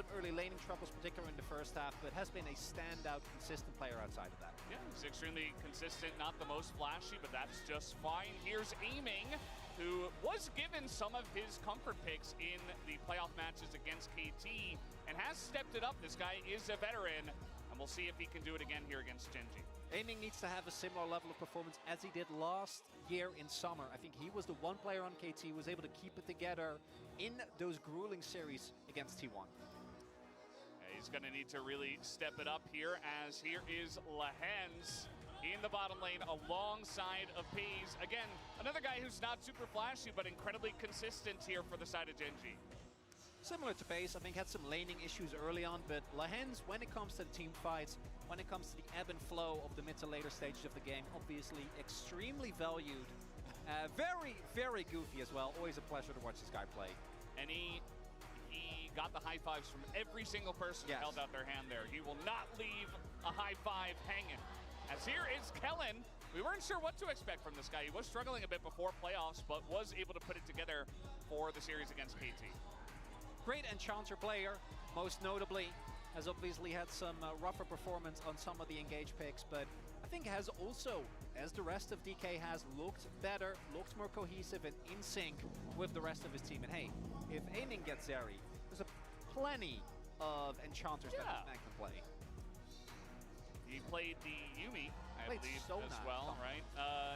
some early laning troubles, particularly in the first half, but has been a standout, consistent player outside of that. Yeah, he's extremely consistent, not the most flashy, but that's just fine. Here's Aiming, who was given some of his comfort picks in the playoff matches against KT and has stepped it up. This guy is a veteran, and we'll see if he can do it again here against Gen.G. Aiming needs to have a similar level of performance as he did last year in summer. I think he was the one player on KT who was able to keep it together in those grueling series against T1. He's going to need to really step it up here, as here is Lahens in the bottom lane alongside of Peas. Again, another guy who's not super flashy, but incredibly consistent here for the side of Gen.G. Similar to Pace, I think had some laning issues early on, but Lahens, when it comes to the team fights, when it comes to the ebb and flow of the mid to later stages of the game, obviously extremely valued. Very, very goofy as well. Always a pleasure to watch this guy play. And he got the high fives from every single person who held out their hand there. He will not leave a high five hanging. As here is Kellen. We weren't sure what to expect from this guy. He was struggling a bit before playoffs, but was able to put it together for the series against KT. Great Enchanter player, most notably, has obviously had some rougher performance on some of the engage picks, but I think has also, as the rest of DK has, looked better, looked more cohesive and in sync with the rest of his team. And hey, if Aiming gets Zeri, there's plenty of Enchanters that this man can play. He played the Yuumi, I believe, Sona as well, right?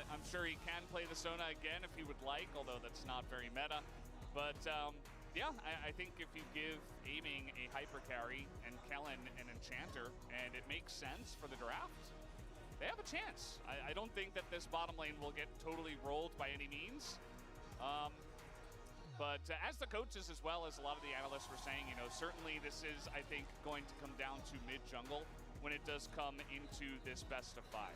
I'm sure he can play the Sona again if he would like, although that's not very meta. But yeah, I think if you give Aiming a hyper carry and Kellen an Enchanter, and it makes sense for the draft, they have a chance. I don't think that this bottom lane will get totally rolled by any means. But as the coaches, as well as a lot of the analysts were saying, you know, certainly this is, I think, going to come down to mid-jungle when it does come into this best of 5.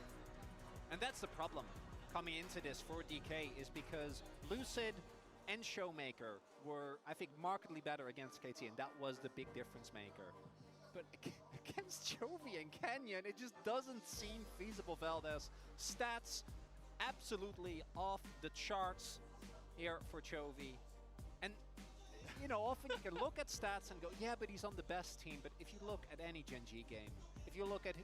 And that's the problem coming into this for DK, is because Lucid and Showmaker were, I think, markedly better against KT, and that was the big difference maker. But against Chovy and Canyon, it just doesn't seem feasible. Valdez stats absolutely off the charts here for Chovy. And, you know, often you can look at stats and go, yeah, but he's on the best team. But if you look at any Gen.G game, if you look at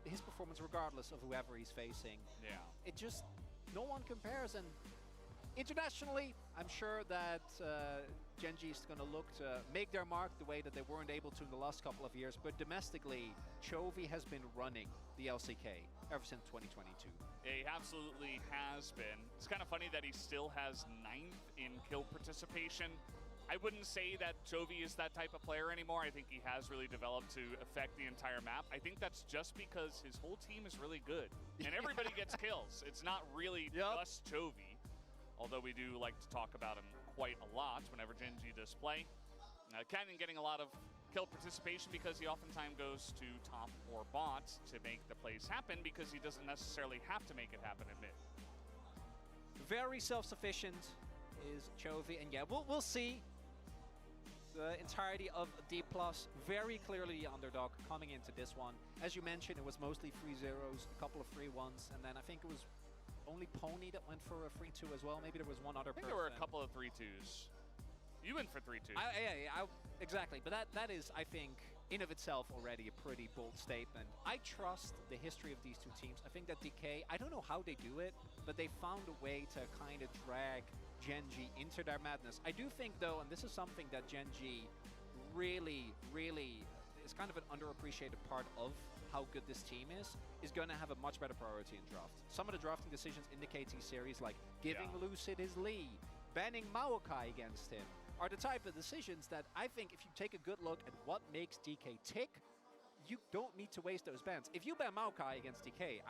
his performance regardless of whoever he's facing, it just, no one compares. And internationally, I'm sure that Gen.G is going to look to make their mark the way that they weren't able to in the last couple of years. But domestically, Chovy has been running the LCK ever since 2022. Yeah, he absolutely has been. It's kind of funny that he still has 9th in kill participation. I wouldn't say that Chovy is that type of player anymore. I think he has really developed to affect the entire map. I think that's just because his whole team is really good. And everybody gets kills. It's not really just Chovy. Although we do like to talk about him quite a lot whenever Gen.G does play. Canyon getting a lot of kill participation because he oftentimes goes to top or bot to make the plays happen, because he doesn't necessarily have to make it happen in mid. Very self-sufficient is Chovy, and yeah, we'll see the entirety of D+, very clearly the underdog coming into this one. As you mentioned, it was mostly 3-0s, a couple of 3-1s, and then I think it was only Pony that went for a 3-2 as well. Maybe there was one other person. I think there were a couple of 3-2s. You went for 3-2. Yeah, exactly. But that is, I think, in of itself already a pretty bold statement. I trust the history of these two teams. I think that DK, I don't know how they do it, but they found a way to kind of drag Gen.G into their madness. I do think, though, and this is something that Gen.G really, really is kind of an underappreciated part of how good this team is going to have a much better priority in draft. Some of the drafting decisions in the KT series, like giving Lucid his Lee, banning Maokai against him, are the type of decisions that I think if you take a good look at what makes DK tick, you don't need to waste those bans. If you ban Maokai against DK,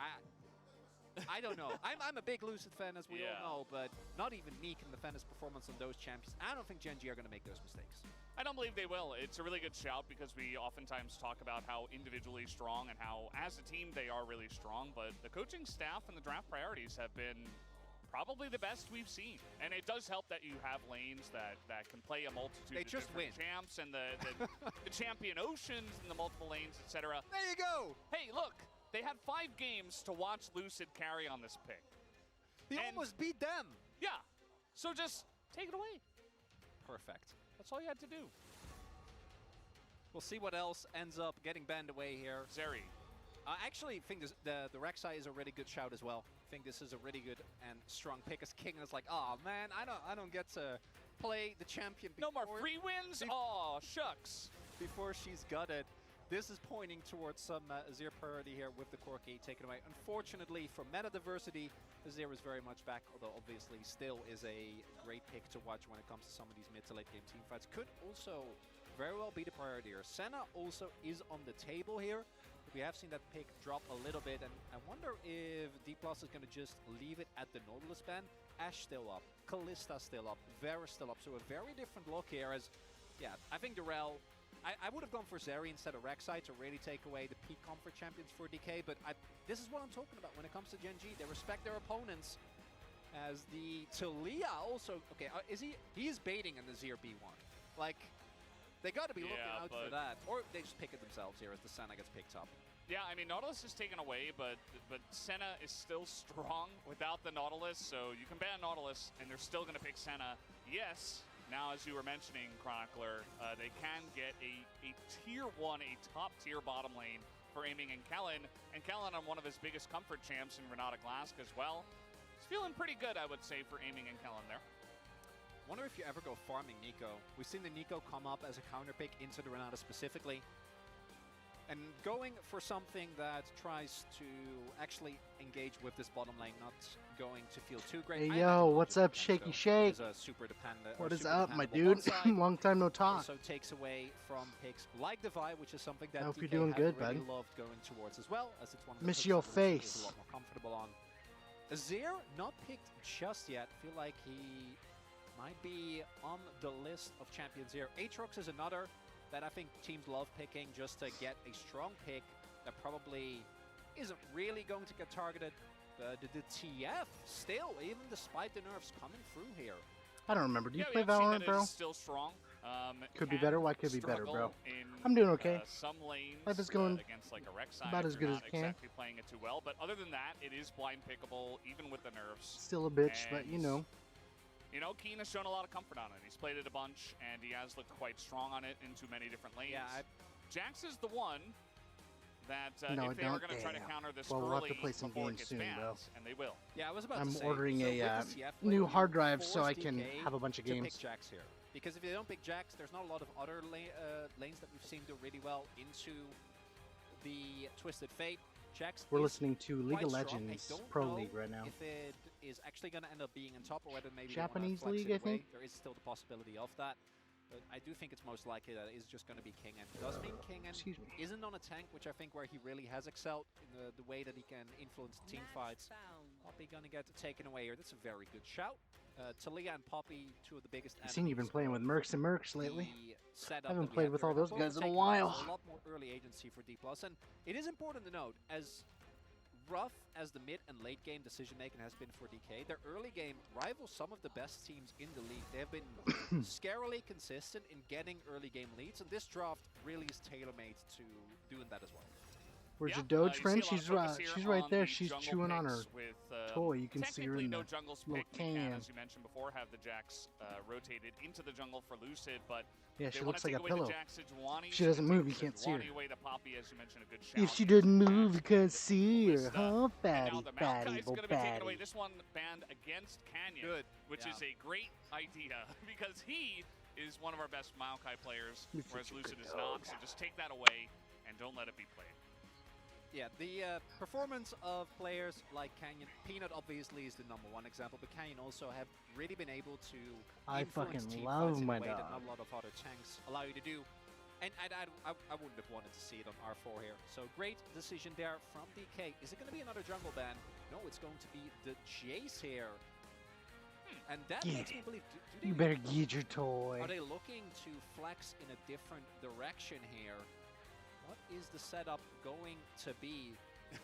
I don't know. I'm a big Lucid fan, as we all know, but not even me can defend his performance on those champions. I don't think Gen.G are going to make those mistakes. I don't believe they will. It's a really good shout, because we oftentimes talk about how individually strong and how, as a team, they are really strong, but the coaching staff and the draft priorities have been probably the best we've seen. And it does help that you have lanes that can play a multitude of different champs, and the champion oceans and the multiple lanes, etc. There you go! Hey, look! They had 5 games to watch Lucid carry on this pick. He almost beat them! Yeah. So just take it away. Perfect. That's all you had to do. We'll see what else ends up getting banned away here. Zeri. I actually think the Rek'Sai is a really good shout as well. I think this is a really good and strong pick as King. And it's like, oh man, I don't get to play the champion before, No more free wins? Aw, shucks. before she's gutted. This is pointing towards some Azir priority here with the Corki taken away. Unfortunately, for meta diversity, Azir is very much back, although obviously still is a great pick to watch when it comes to some of these mid to late game team fights. Could also very well be the priority here. Senna also is on the table here. We have seen that pick drop a little bit, and I wonder if D+ is going to just leave it at the Nautilus ban. Ashe still up, Kalista still up, Vera still up, so a very different look here as, yeah, I think Durrell, I would have gone for Zeri instead of Rek'Sai to really take away the peak comfort champions for DK, but this is what I'm talking about when it comes to Gen G. They respect their opponents, as the Taliyah also, okay, he is baiting in the Zir B1. Like, they got to be looking out for that. Or they just pick it themselves here as the Senna gets picked up. Yeah, I mean, Nautilus is taken away, but Senna is still strong without the Nautilus, so you can ban Nautilus, and they're still going to pick Senna. Yes, now as you were mentioning, Chronicler, they can get a tier 1, a top-tier bottom lane for aiming in Kellen, and Kellen on one of his biggest comfort champs in Renata Glask as well. He's feeling pretty good, I would say, for aiming in Kellen there. Wonder if you ever go farming Nico. We've seen the Nico come up as a counter pick into the Renata specifically. And going for something that tries to actually engage with this bottom lane, not going to feel too great. Hey, yo, what's up, Shaky Shake? Super dependent. What is up, my dude? Long time no talk. Also takes away from picks like Divide, which is something that I hope DK you're doing good, really bud. loved going towards as well, as it's one of the Miss picks your that face. is a lot more comfortable on. Azir, not picked just yet. Feel like he might be on the list of champions here. Aatrox is another that I think teams love picking just to get a strong pick that probably isn't really going to get targeted. The TF still, even despite the nerfs coming through here. I don't remember. Do you play we have seen Valorant, that bro? it's still strong. Could be better. Why could be better, bro? In, I'm doing okay. Some lanes Life is going against like a Rek'Sai, about as good as it can. Not exactly playing it too well, but other than that, it is blind pickable even with the nerfs. Still a bitch, but you know. You know, Keen has shown a lot of comfort on it. He's played it a bunch, and he has looked quite strong on it into many different lanes. Yeah, Jax is the one that no, if they are going to try to counter this we'll have early to play some before it games gets soon, banned, bro. and they will. Yeah, I was about I'm to say. ordering so a with the TF new lane, hard drive so force I can DK have a bunch of to games. pick Jax here. Because if they don't pick Jax, there's not a lot of other lanes that we've seen do really well into the Twisted Fate. Jax We're is listening to League of quite strong. Legends I don't Pro know League right now. if it is actually going to end up being in top or whether maybe Japanese they wanna flex league, it I away. think. There is still the possibility of that. But I do think it's most likely that it is just going to be Kingen. Does mean Kingen Excuse me. isn't on a tank, which I think where he really has excelled in the way that he can influence team fights. Poppy going to get taken away here. That's a very good shout. Taliyah and Poppy, two of the biggest I've seen you've been playing with Mercs and Mercs lately. I haven't played with all those guys in a while. A lot more early agency for D+, and it is important to note, as rough as the mid and late game decision making has been for DK, their early game rivals some of the best teams in the league. They have been scarily consistent in getting early game leads, and this draft really is tailor-made to doing that as well. Where's your Doge friend? She's right there. She's chewing on her with, toy. You can see her in no the jungles little pick. We can, can. as you mentioned before, have the Jax rotated into the jungle for Lucid, but Yeah, they she wanna looks like take a away the pillow. Jax Sejuani, She doesn't so move, you take can't see her. Sejuani away the Poppy, as you mentioned, a good shout. If she didn't move, you can't With see her, Kalista. huh? And Fatty, now the fatty, Maokai's bo going to be taken away. fatty. This one banned against Canyon, Good, which yeah. is a great idea because he is one of our best Maokai players, You're whereas such a Lucid good is not. So just take that away and don't let it be played. Yeah, the performance of players like Canyon, Peanut obviously is the #1 example, but Canyon also have really been able to I influence fucking team love fights in my a way that dog. not a lot of other tanks allow you to do. And I wouldn't have wanted to see it on R4 here. So great decision there from DK. Is it going to be another jungle ban? No, it's going to be the Jace here. And that Get makes me it. believe, do You they, better get your toy. are they looking to flex in a different direction here? What is the setup going to be?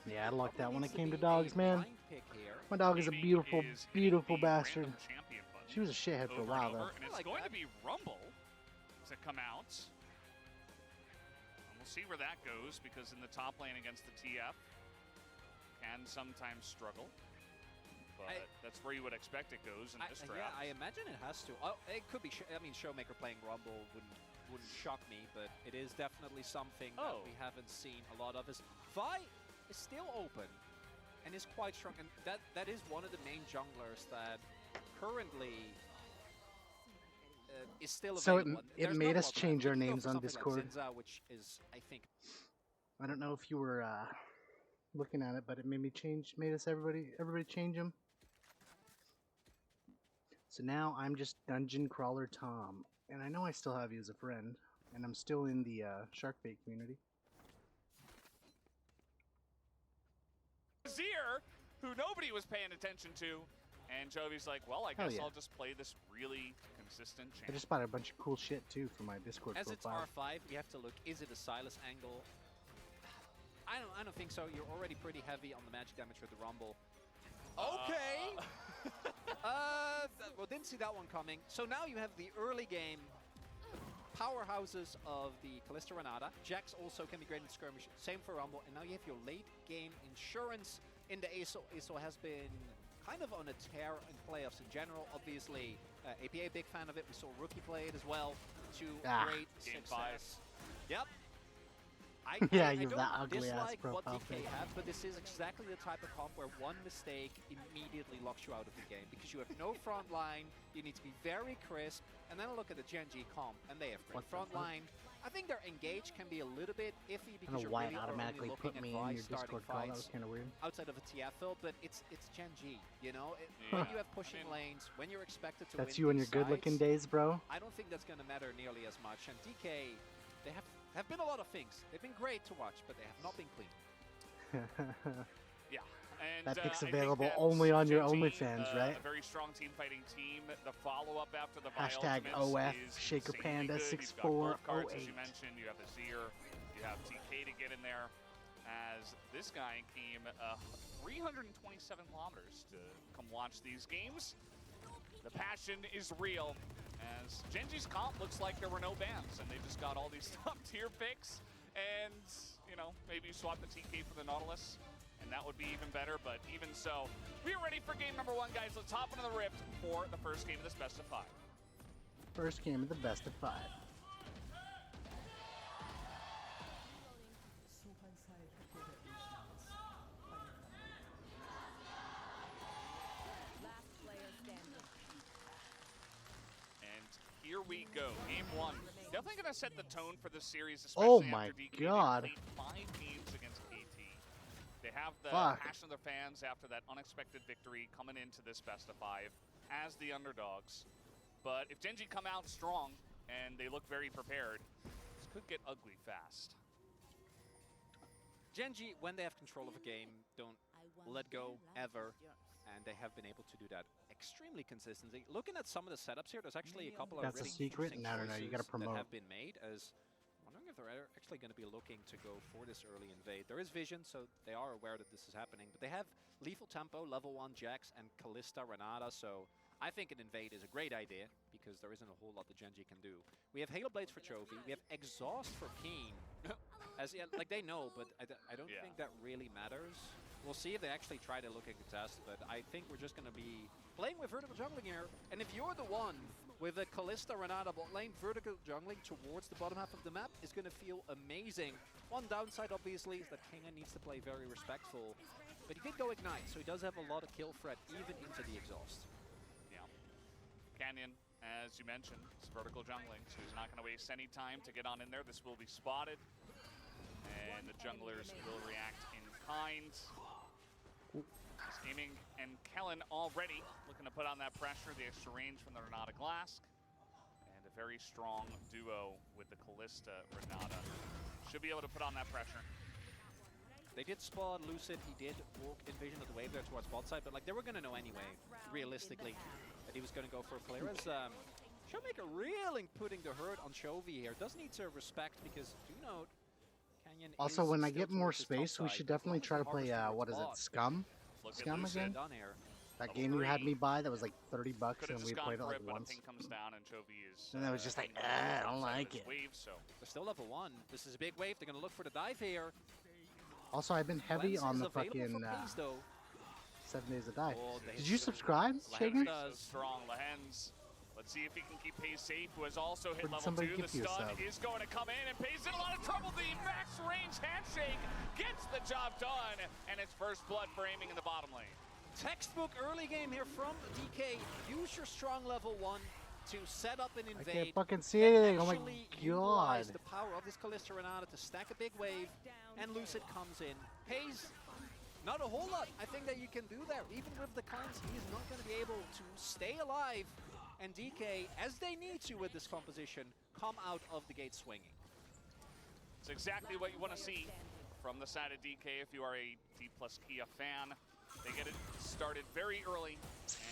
Yeah, I like that Probably when needs it to came to be dogs, a man. blind pick here. My dog is a Gaming beautiful, is beautiful hitting the bastard. random champion button She was a shithead for a over while, and over, though. and it's like going that. to be Rumble to come out. And we'll see where that goes because in the top lane against the TF can sometimes struggle. But that's where you would expect it goes in this draft. Yeah, I imagine it has to. Oh, it could be. I mean, Showmaker playing Rumble wouldn't wouldn't shock me, but it is definitely something that Oh. we haven't seen a lot of. Is Vi is still open and is quite strong, and that is one of the main junglers that currently is still So available. it There's made not a us lot of change that. our When you go names for on something Discord. Like Zinza, which is, I think, I don't know if you were looking at it, but it made us everybody change them. So now I'm just Dungeon Crawler Tom, and I know I still have you as a friend, and I'm still in the Sharkbait community. Azir, who nobody was paying attention to, and Jovi's like, well, I Hell guess yeah. I'll just play this really consistent I champ. just bought a bunch of cool shit too for my Discord as it's profile. R5, you have to look, is it a Silas angle? I don't think so. You're already pretty heavy on the magic damage with the Rumble. Okay! Well, didn't see that one coming. So now you have the early game powerhouses of the Kalista Renata. Jax also can be great in skirmish. Same for Rumble. And now you have your late game insurance in the ASO. ASO has been kind of on a tear in playoffs in general. Obviously, APA, big fan of it. We saw Rookie play it as well to great Game success. Yep. Yeah, I you have don't that ugly ass dislike what profile DK pic. have, but this is exactly the type of comp where one mistake immediately locks you out of the game because you have no front line, you need to be very crisp, and then look at the Gen G comp, and they have great What the front fuck? line. I think their engage can be a little bit iffy I because don't know you're why it really automatically only put looking me at in Vi your starting Discord call. That fights was kind of weird. outside of a TF build, but it's Gen G, you know? Yeah. When you have pushing lanes, when you're expected to That's win you on these your good-looking sides, days, bro. I don't think that's going to matter nearly as much. And DK, they have been a lot of things. They've been great to watch, but they have not been clean. Yeah. And, That pic's I think available that's only on your Gen G, OnlyFans, right? A very strong team fighting team. The follow-up after the Vi Hashtag Ultimates OF is Shaker insanely Panda good. You've got both cards, as 6408. you mentioned. You have Azir, you have TK to get in there. As this guy came 327 kilometers to come watch these games. The passion is real. As Gen G's comp looks like there were no bans, and they just got all these top tier picks. And, you know, maybe you swap the TK for the Nautilus, and that would be even better. But even so, we're ready for game number one, guys. Let's hop into the Rift for the first game of this best of 5. First game of the best of 5. And here we go, game one. Definitely going to set the tone for this series, Oh especially my after DK God. played 5 games against KT. They have the Fuck. passion of their fans after that unexpected victory coming into this best of 5 as the underdogs. But if Gen G come out strong and they look very prepared, this could get ugly fast. Gen G, when they have control of a game, don't let go ever, and they have been able to do that extremely consistently. Looking at some of the setups here, there's actually a couple of That's a really secret? interesting No, you gotta choices promote. that have been made. As I'm wondering if they're actually going to be looking to go for this early invade. There is vision, so they are aware that this is happening, but they have lethal tempo, level 1 Jax, and Kalista Renata, so I think an invade is a great idea because there isn't a whole lot that Gen G can do. We have Halo Blades for Chovy, we have Exhaust for Keen. As yeah, like they know, but I don't think that really matters. We'll see if they actually try to look and contest, but I think we're just going to be playing with vertical jungling here. And if you're the one with a Kalista Renata bot lane, vertical jungling towards the bottom half of the map is going to feel amazing. One downside, obviously, is that Kinga needs to play very respectful. But he could go Ignite, so he does have a lot of kill threat, even into the Exhaust. Yeah. Canyon, as you mentioned, is vertical jungling, so he's not going to waste any time to get on in there. This will be spotted. And the junglers will react in kind. Scheming and Kellen already looking to put on that pressure. The extra range from the Renata Glask. And a very strong duo with the Kalista Renata. Should be able to put on that pressure. They did spot Lucid, he did walk Envision of the wave there towards bot side, but like they were going to know anyway, realistically, that he was going to go for a clear. As Showmaker really putting the hurt on Chovy here. Does need to respect because, do note, Canyon Also, is when I still get more towards his top space, we side, should but as definitely long as try they to play, harvest what is towards it, bot, Scum? Look at Scum Lucid. again? done here. That Level game you had 3. me buy that was like 30 bucks Could have and just we gone played it for like it, but once. a ping comes down and Chovy is... And I was just like, in I don't outside of like his it. Wave, so They're still level 1. This is a big wave. They're going to look for the dive here. Also, I've been heavy Cleanse on is the available fucking for Pace, though. 7 Days to Die. Oh, Did you subscribe, Lehens Shaker? is so does. strong. Lehens, let's Let's see if he can keep Pace safe, who has also hit Or did level somebody 2. give The you a stun sub? is going to come in, and Pace in a lot of trouble. The max range handshake gets the job done, and it's first blood for aiming in the bottom lane. Textbook early game here from DK. Use your strong level 1 to set up and I invade. can't fucking see then anything. Oh my actually god. utilize the power of this Kalista Renata to stack a big wave, and Lucid comes in. Pays not a whole lot, I think, that you can do there. Even with the cleanse, he is not going to be able to stay alive. And DK, as they need to with this composition, come out of the gate swinging. It's exactly what you want to see from the side of DK if you are a D plus Kia fan. They get it started very early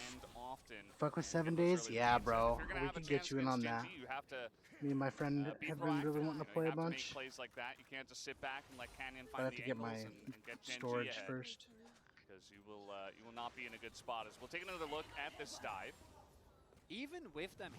and often. Fuck with and 7 get those days? early Yeah, leads. And bro. if you're gonna We have a can get chance you in against on Gen that. G, you have to Me and my friend be have proactive. been really wanting to play you a have to make bunch. plays like that. You can't just sit back and let Canyon But I find have the to get angles my and get Gen G storage ahead, first. because you will not be in a good spot. As we'll take another look at this dive. Even with them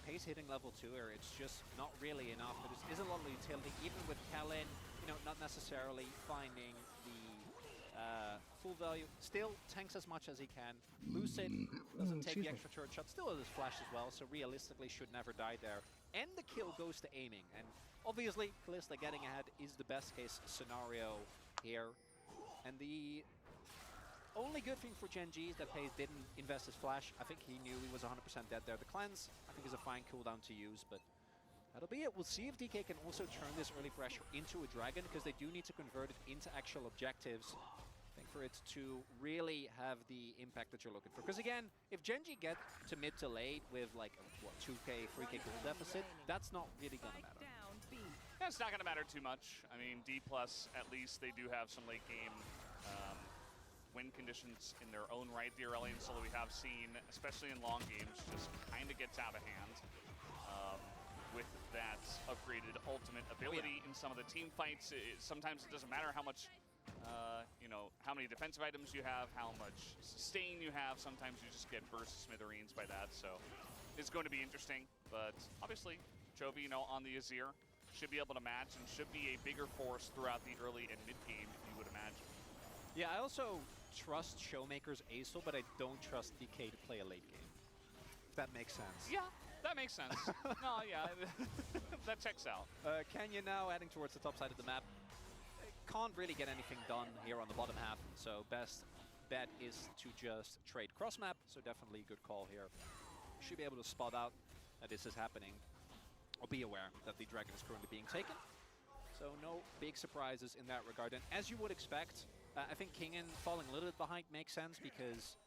Pace hitting level 2, it's just not really enough. There is a lot of utility, even with Kellen, not necessarily finding the full value. Still tanks as much as he can. Lucid doesn't take the extra turret shot, still has his flash as well, so realistically should never die there. And the kill goes to aiming, and obviously Kalista getting ahead is the best case scenario here. And the only good thing for Gen G is that Pace didn't invest his flash. I think he knew he was 100% dead there. The cleanse, I think, is a fine cooldown to use, but that'll be it. We'll see if DK can also turn this early pressure into a dragon, because they do need to convert it into actual objectives. I think for it to really have the impact that you're looking for. Because again, if Gen G get to mid to late with like, what, 2k, 3k gold deficit, that's not really gonna matter. Yeah, it's not going to matter too much. I mean, D+, at least they do have some late game win conditions in their own right. The early and solo we have seen, especially in long games, just kind of gets out of hand with that upgraded ultimate ability in some of the team fights. Sometimes it doesn't matter how much, how many defensive items you have, how much sustain you have. Sometimes you just get burst smithereens by that. So it's going to be interesting. But obviously, Chovy, on the Azir, should be able to match and should be a bigger force throughout the early and mid game, you would imagine. Yeah, I also trust Showmaker's ASO, but I don't trust DK to play a late game. If that makes sense. Yeah, that makes sense. No, yeah, that checks out. Canyon now heading towards the top side of the map. Can't really get anything done here on the bottom half, so best bet is to just trade cross map, so definitely a good call here. Should be able to spot out that this is happening, or be aware that the dragon is currently being taken. So no big surprises in that regard. And as you would expect, I think Kingen falling a little bit behind makes sense, because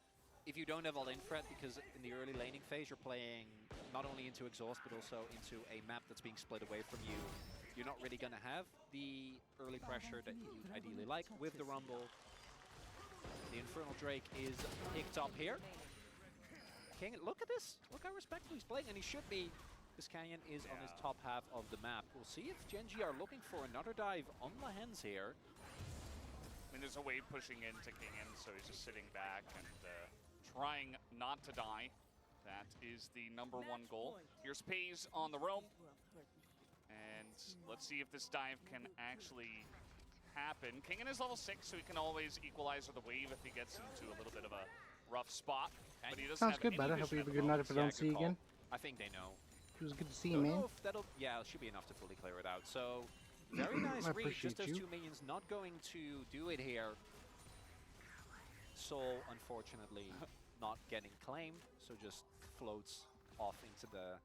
if you don't have all-in threat, because in the early laning phase you're playing not only into exhaust but also into a map that's being split away from you, you're not really going to have the early pressure that you'd ideally like with the Rumble. The Infernal Drake is picked up here. Kingen, look at this! Look how respectful he's playing, and he should be. This Canyon is on his top half of the map. We'll see if Gen G are looking for another dive on the hens here. I mean, there's a wave pushing into Kingen, so he's just sitting back and trying not to die. That is the #1 goal. Here's Pays on the roam. And let's see if this dive can actually happen. Kingen is level 6, so he can always equalize with the wave if he gets into a little bit of a rough spot. But he doesn't Sounds have good, any bud. I hope vision you have at a the good night moment. if I don't see you again. I think they know. It was good to see you, Don't man. know if that'll, yeah, it should be enough to fully clear it out. So, very nice I read. appreciate Just those you. 2 minions not going to do it here. Soul, unfortunately, not getting claimed, so just floats off into the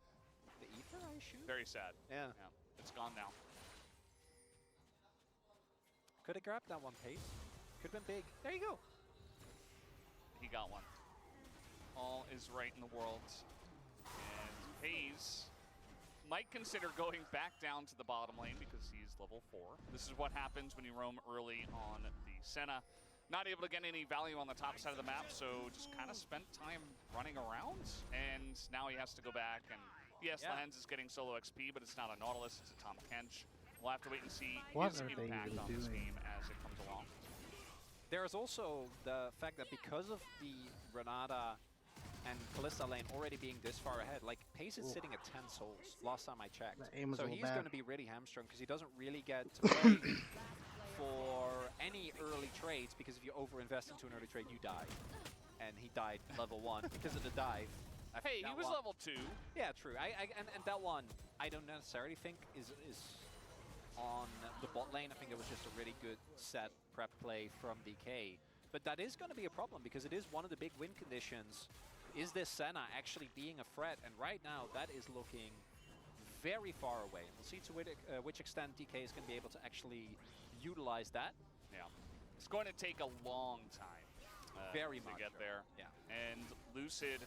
ether, I assume? Very sad. Yeah. Yeah, it's gone now. Could have grabbed that one, Pace. Could have been big. There you go. He got one. All is right in the world. And Hayes might consider going back down to the bottom lane because he's level 4. This is what happens when you roam early on the Senna. Not able to get any value on the top side of the map, so just kind of spent time running around. And now he has to go back. And yes, Lens is getting solo XP, but it's not a Nautilus, it's a Tom Kench. We'll have to wait and see his impact on this game as it comes along. There's also the fact that because of the Renata and Kalista lane already being this far ahead, like Pace is sitting at 10 souls last time I checked. So he's going to be really hamstrung because he doesn't really get to play for any early trades, because if you overinvest into an early trade, you die. And he died level 1 because of the dive. Hey, he was level 2. Yeah, true. And that one, I don't necessarily think is on the bot lane. I think it was just a really good set prep play from DK. But that is going to be a problem because it is one of the big win conditions. Is this Senna actually being a threat? And right now, that is looking very far away. We'll see to which extent DK is going to be able to actually utilize that. Yeah. It's going to take a long time very to much get there. Yeah. And Lucid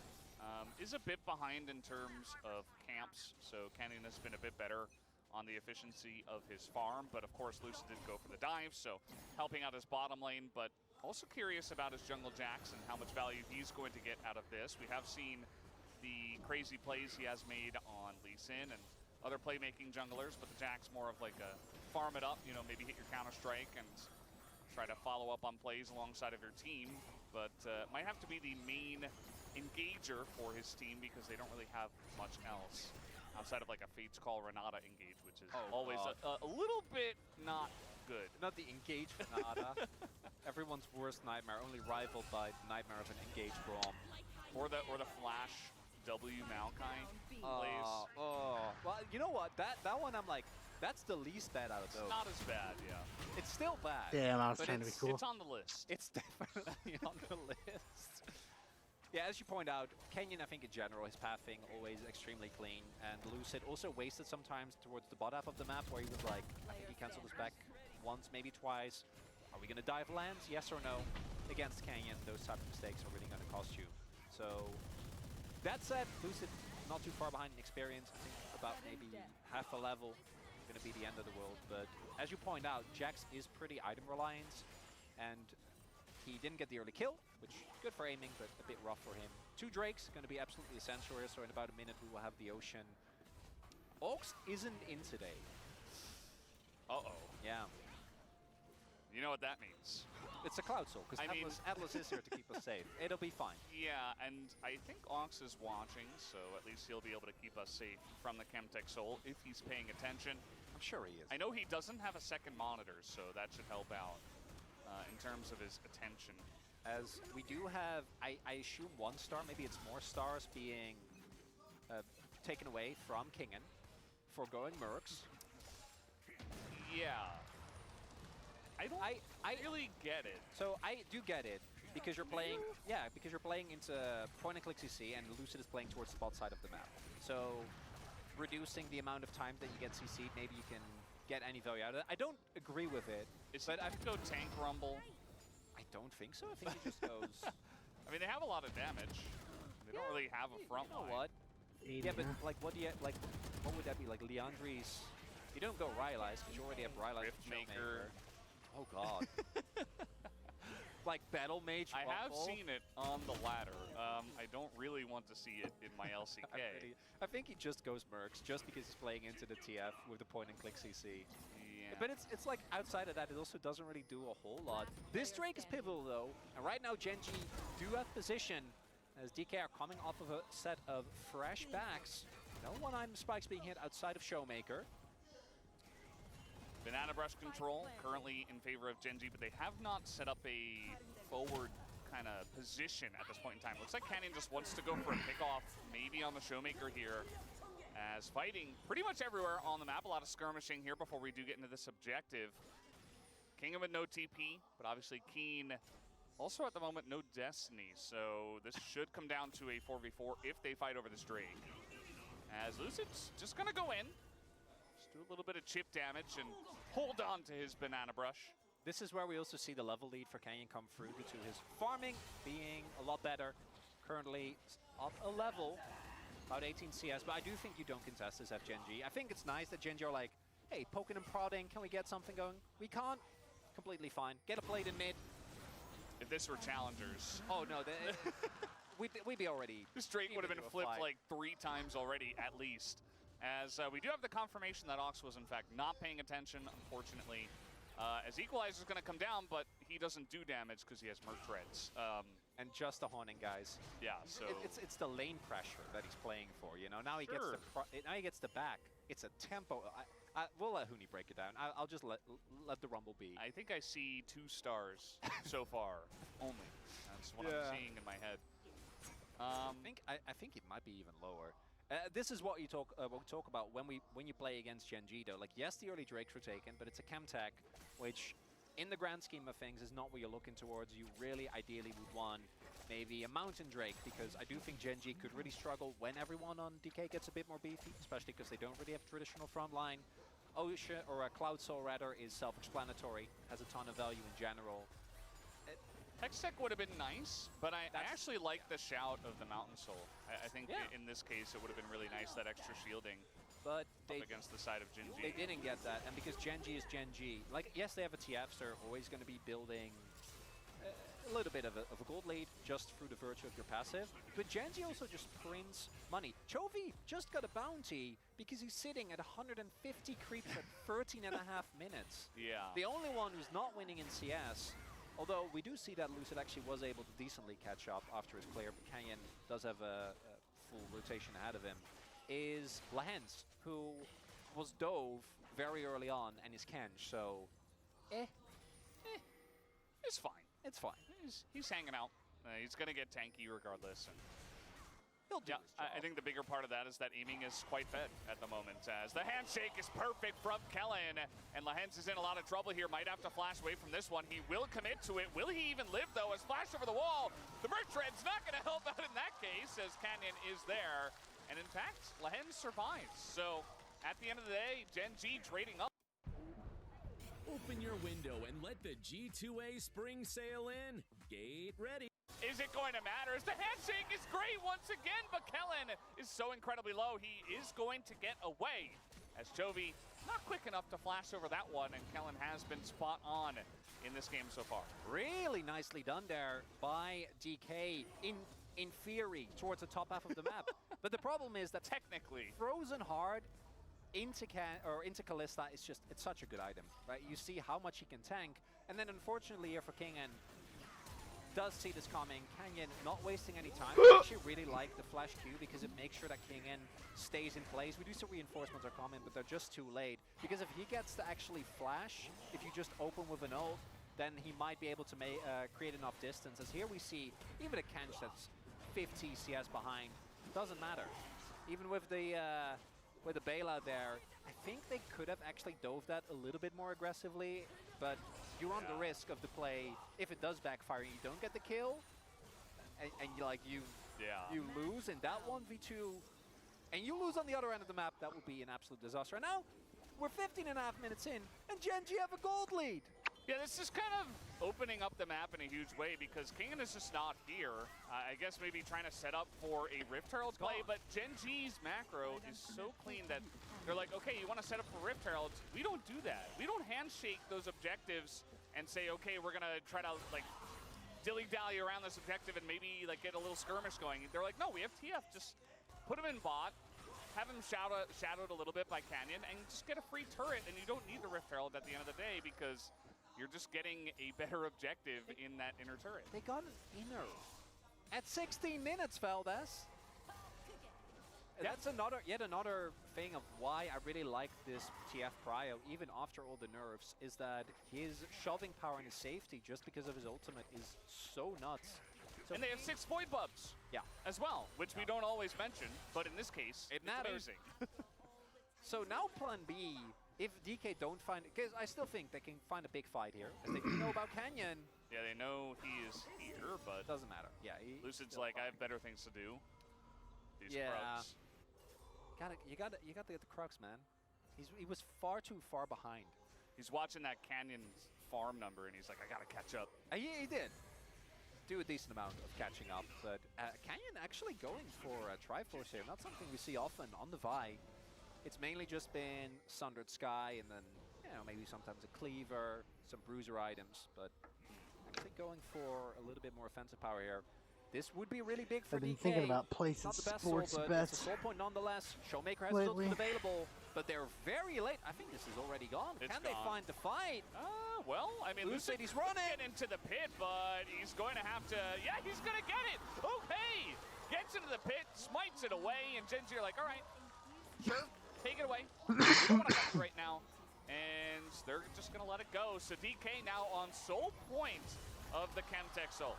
is a bit behind in terms of camps, so Canyon has been a bit better on the efficiency of his farm, but of course Lucid did go for the dive, so helping out his bottom lane, but also curious about his jungle Jax and how much value he's going to get out of this. We have seen the crazy plays he has made on Lee Sin and other playmaking junglers, but the Jax more of like a farm it up, you know, maybe hit your Counter-Strike and try to follow up on plays alongside of your team, but might have to be the main engager for his team because they don't really have much else outside of like a Fate's Call Renata engage, which is always a little bit not good. Not the engage Renata. Everyone's worst nightmare, only rivaled by the nightmare of an engage Braum. Or the Flash W Maokai plays. Well, you know what? That one I'm like, that's the least bad out of those. Not as bad, yeah. It's still bad. Damn, I was But trying to be cool. it's on the list. It's definitely on the list. Yeah, as you point out, Kenyon, I think in general, his pathing always extremely clean, and Lucid also wasted sometimes towards the bot half of the map where he was like, I think he cancelled his back once, maybe twice. Are we going to dive lands? Yes or no? Against Kenyon, those type of mistakes are really going to cost you. So, that said, Lucid not too far behind in experience. I think about maybe half a level. Going to be the end of the world. But as you point out, Jax is pretty item reliant, and he didn't get the early kill, which is good for aiming, but a bit rough for him. 2 Drakes, going to be absolutely essential here, so in about a minute we will have the Ocean. Ox isn't in today. Uh-oh. Yeah. You know what that means. It's a Cloud Soul, because Atlas is here to keep us safe. It'll be fine. Yeah, and I think Ox is watching, so at least he'll be able to keep us safe from the Chemtech Soul if he's paying attention. I'm sure he is. I know he doesn't have a second monitor, so that should help out in terms of his attention. As we do have, I assume 1 star, maybe it's more stars being taken away from Kingen for going Mercs. Yeah. I don't really get it. So I do get it, because you're playing, because you're playing into point and click CC, and Lucid is playing towards the bot side of the map. So reducing the amount of time that you get CC'd, maybe you can get any value out of it. I don't agree with it. But I could go tank rumble. I don't think so. I think he just goes. I mean, they have a lot of damage. They don't really have a front line. You know what? 80, yeah, but like, what do you like? What would that be? Like Leandri's. You don't go Rylai's because you already have Rylai's Riftmaker. Oh God. Like Battle Mage. I have seen it on the ladder. I don't really want to see it in my LCK. I think he just goes Mercs just because he's playing into the TF with the point and click CC. Yeah. But it's like outside of that, it also doesn't really do a whole lot. This Drake is pivotal though, and right now Genji do have position as DK are coming off of a set of fresh backs. No one-item spikes being hit outside of Showmaker. Banana Brush control currently in favor of Genji, but they have not set up a forward kind of position at this point in time. Looks like Canyon just wants to go for a pickoff, maybe on the Showmaker here, as fighting pretty much everywhere on the map. A lot of skirmishing here before we do get into this objective. Kingdom with no TP, but obviously Keen also at the moment no Destiny, so this should come down to a 4v4 if they fight over this Drake. As Lucid's just gonna go in, just do a little bit of chip damage and hold on to his Banana Brush. This is where we also see the level lead for Canyon come through due to his farming being a lot better. Currently up a level, about 18 CS, but I do think you don't contest this at Genji. I think it's nice that Genji are like, hey, poking and prodding, can we get something going? We can't. Completely fine. Get a plate in mid. If this were challengers. Oh no, we'd be already. This Drake would have been flipped like 3 times already at least. As we do have the confirmation that Ox was in fact not paying attention, unfortunately. As Equalizer's going to come down, but he doesn't do damage because he has Merc Treads. And just the haunting, guys. Yeah, so it's the lane pressure that he's playing for. You know, now he gets the back. It's a tempo. We'll let Huni break it down. I'll just let the rumble be. I think I see 2 stars so far only. That's what I'm seeing in my head. I think it might be even lower. This is what we talk about when you play against Genji though. Like, yes, the early Drakes were taken, but it's a chem tech, which in the grand scheme of things is not what you're looking towards. You really ideally would want maybe a Mountain Drake, because I do think Genji could really struggle when everyone on DK gets a bit more beefy, especially because they don't really have traditional front line. Ocean, or a Cloud Soul rather, is self-explanatory, has a ton of value in general. Hextech would have been nice, but I actually like the shout of the Mountain Soul. I think in this case it would have been really nice, that extra shielding. But up against the side of Genji. They didn't get that, and because Genji is Genji, like, yes, they have a TF, so they're always going to be building a little bit of a gold lead just through the virtue of your passive. But Genji also just prints money. Chovy just got a bounty because he's sitting at 150 creeps at 13.5 minutes. Yeah. The only one who's not winning in CS, although we do see that Lucid actually was able to decently catch up after his clear, but Canyon does have a full rotation ahead of him, is Lahens, who was dove very early on and is Kenj, so it's fine. It's fine. He's hanging out. He's going to get tanky regardless. And he'll do his job. I think the bigger part of that is that aiming is quite fed at the moment, as the handshake is perfect from Kellen, and Lahens is in a lot of trouble here. Might have to flash away from this one. He will commit to it. Will he even live, though? As flash over the wall, the Merc Tread's not going to help out in that case, as Canyon is there. And in fact, Lahens survives. So at the end of the day, Genji trading up. Open your window and let the G2A spring sail in. Gate ready. Is it going to matter? As the handshake is great once again, but Kellen is so incredibly low. He is going to get away, as Chovy not quick enough to flash over that one, and Kellen has been spot on in this game so far. Really nicely done there by DK in theory towards the top half of the map. But the problem is that technically frozen hard into Kalista is just, it's such a good item, right? You see how much he can tank, and then unfortunately here for Kingen, does see this coming. Canyon not wasting any time. I actually really like the flash Q because it makes sure that Kingen stays in place. We do see reinforcements are coming, but they're just too late. Because if he gets to actually flash, if you just open with an ult, then he might be able to create enough distance. As here we see even a Kench that's 50 CS behind. Doesn't matter. Even with the bailout there, I think they could have actually dove that a little bit more aggressively, but you run the risk of the play. If it does backfire, you don't get the kill, and you lose in that 1v2, and you lose on the other end of the map. That would be an absolute disaster. And now we're 15.5 minutes in, and Genji have a gold lead. Yeah, this is kind of opening up the map in a huge way because Kingen is just not here. I guess maybe trying to set up for a Rift Herald play, but Genji's macro is so clean that they're like, okay, you want to set up for Rift Heralds? We don't do that. We don't handshake those objectives and say, okay, we're going to try to like dilly-dally around this objective and maybe like get a little skirmish going. They're like, no, we have TF. Just put him in bot, have him shadowed a little bit by Canyon, and just get a free turret, and you don't need the Rift Herald at the end of the day because you're just getting a better objective in that inner turret. They got an inner at 16 minutes, Valdez. Yeah. That's yet another thing of why I really like this TF Prio, even after all the nerfs, is that his shoving power and his safety, just because of his ultimate, is so nuts. So and they have 6 void bubs as well, which we don't always mention, but in this case, it's amazing. So now plan B, if DK don't find it, because I still think they can find a big fight here, as they know about Canyon. Yeah, they know he is here, but doesn't matter. Yeah, Lucid's like, I have better things to do. These Krugs. You gotta get the Krugs, man. He was far too far behind. He's watching that Canyon farm number, and he's like, I gotta catch up. He did do a decent amount of catching up, but Canyon actually going for a Triforce here. Not something we see often on the Vi. It's mainly just been Sundered Sky, and then maybe sometimes a Cleaver, some Bruiser items, but actually going for a little bit more offensive power here. This would be really big for DK. I've been thinking about placing sports bets. It's a soul point nonetheless. Showmaker has still available, but they're very late. I think this is already gone. Can they find the fight? Well, I mean, Lucid, he's running into the pit, but he's going to have to. Yeah, he's going to get it. Okay, gets into the pit, smites it away, and Genji are like, all right, sure, take it away. We don't want to fight right now, and they're just going to let it go. So DK now on soul point of the Chemtech Soul.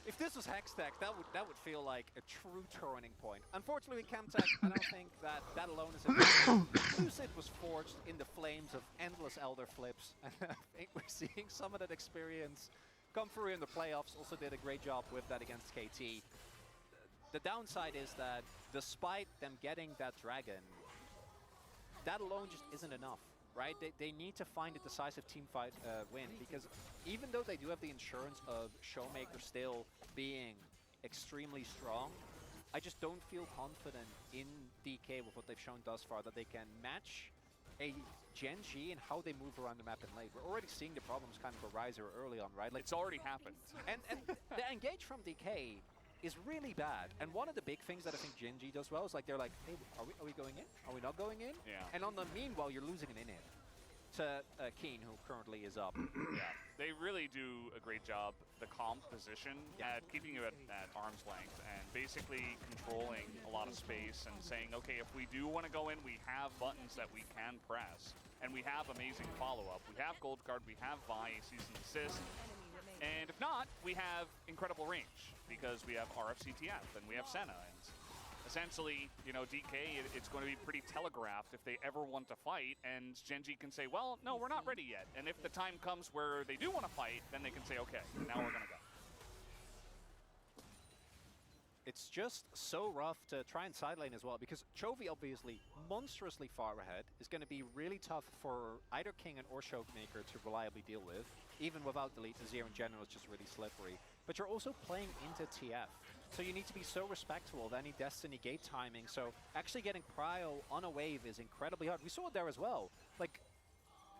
If this was Hextech, that would feel like a true turning point. Unfortunately, Chemtech, I don't think that alone is enough. Lucid was forged in the flames of endless Elder flips, and I think we're seeing some of that experience come through in the playoffs. Also did a great job with that against KT. The downside is that despite them getting that dragon, that alone just isn't enough, right? They need to find a decisive team fight win, because even though they do have the insurance of Showmaker still being extremely strong, I just don't feel confident in DK with what they've shown thus far that they can match a Gen G and how they move around the map in late. We're already seeing the problems kind of arise early on, right? Like, It's already happened. and the engage from DK is really bad. And one of the big things that I think Gen G does well is like they're like, hey, are we going in? Are we not going in? Yeah. And on the meanwhile, you're losing an in-it to Keen, who currently is up. Yeah, they really do a great job, the comp position, at keeping you at arm's length and basically controlling a lot of space and saying, okay, if we do want to go in, we have buttons that we can press. And we have amazing follow-up. We have Gold Card, we have Vi, Season Assist. And if not, we have incredible range because we have RFCTF and we have Senna. And essentially, you know, DK, it's going to be pretty telegraphed if they ever want to fight. And Gen G can say, well, no, we're not ready yet. And if the time comes where they do want to fight, then they can say, okay, now we're going to go. It's just so rough to try and side lane as well, because Chovy, obviously monstrously far ahead, is going to be really tough for either King or Showmaker to reliably deal with. Even without delete, Azir in general is just really slippery. But you're also playing into TF, so you need to be so respectful of any Destiny gate timing. So actually getting Prio on a wave is incredibly hard. We saw it there as well. Like,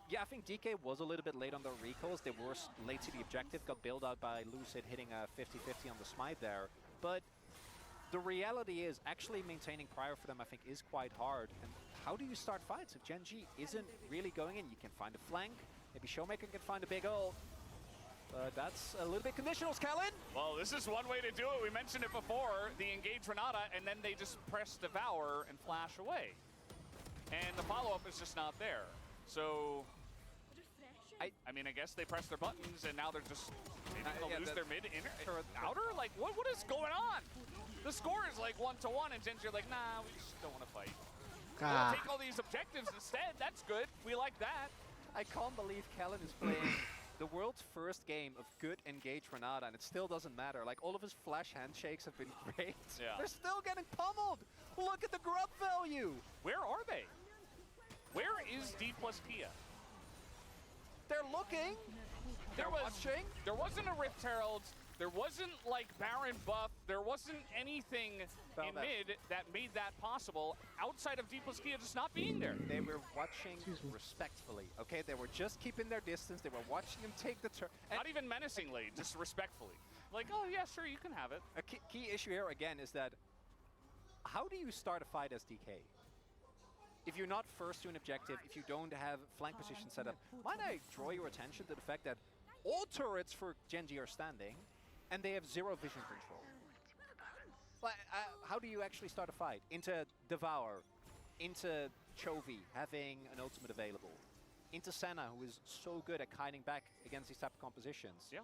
yeah, I think DK was a little bit late on their recalls. They were late to the objective, got bailed out by Lucid hitting a 50-50 on the smite there. But the reality is actually maintaining Prio for them, I think, is quite hard. And how do you start fights if Gen G isn't really going in? You can find a flank. Maybe Showmaker can find a big ult. But that's a little bit conditional, Kellen. Well, this is one way to do it. We mentioned it before, the engage Renata, and then they just press Devour and flash away. And the follow-up is just not there. So, I mean, I guess they press their buttons, and now they're just maybe gonna lose their mid, inner, outer? Like, what is going on? The score is like 1-1, and Genji are like, nah, we just don't want to fight. We'll take all these objectives instead. That's good. We like that. I can't believe Kellen is playing the world's first game of good engaged Renata, and it still doesn't matter. Like, all of his flash handshakes have been great. Yeah. They're still getting pummeled. Look at the grub value. Where are they? Where is D plus Kia? They're looking. They're watching. There wasn't a Rift Herald. There wasn't, like, Baron buff. There wasn't anything in mid that made that possible outside of D plus Kia just not being there. They were watching respectfully, okay? They were just keeping their distance. They were watching him take the turn. Not even menacingly, just respectfully. Like, oh, yeah, sure, you can have it. A key issue here, again, is that how do you start a fight as DK? If you're not first to an objective, if you don't have flank position set up, might I draw your attention to the fact that all turrets for Gen G are standing, and they have zero vision control. Like, how do you actually start a fight? Into Devour, into Chovy having an ultimate available, into Senna, who is so good at kiting back against these type of compositions. Yeah.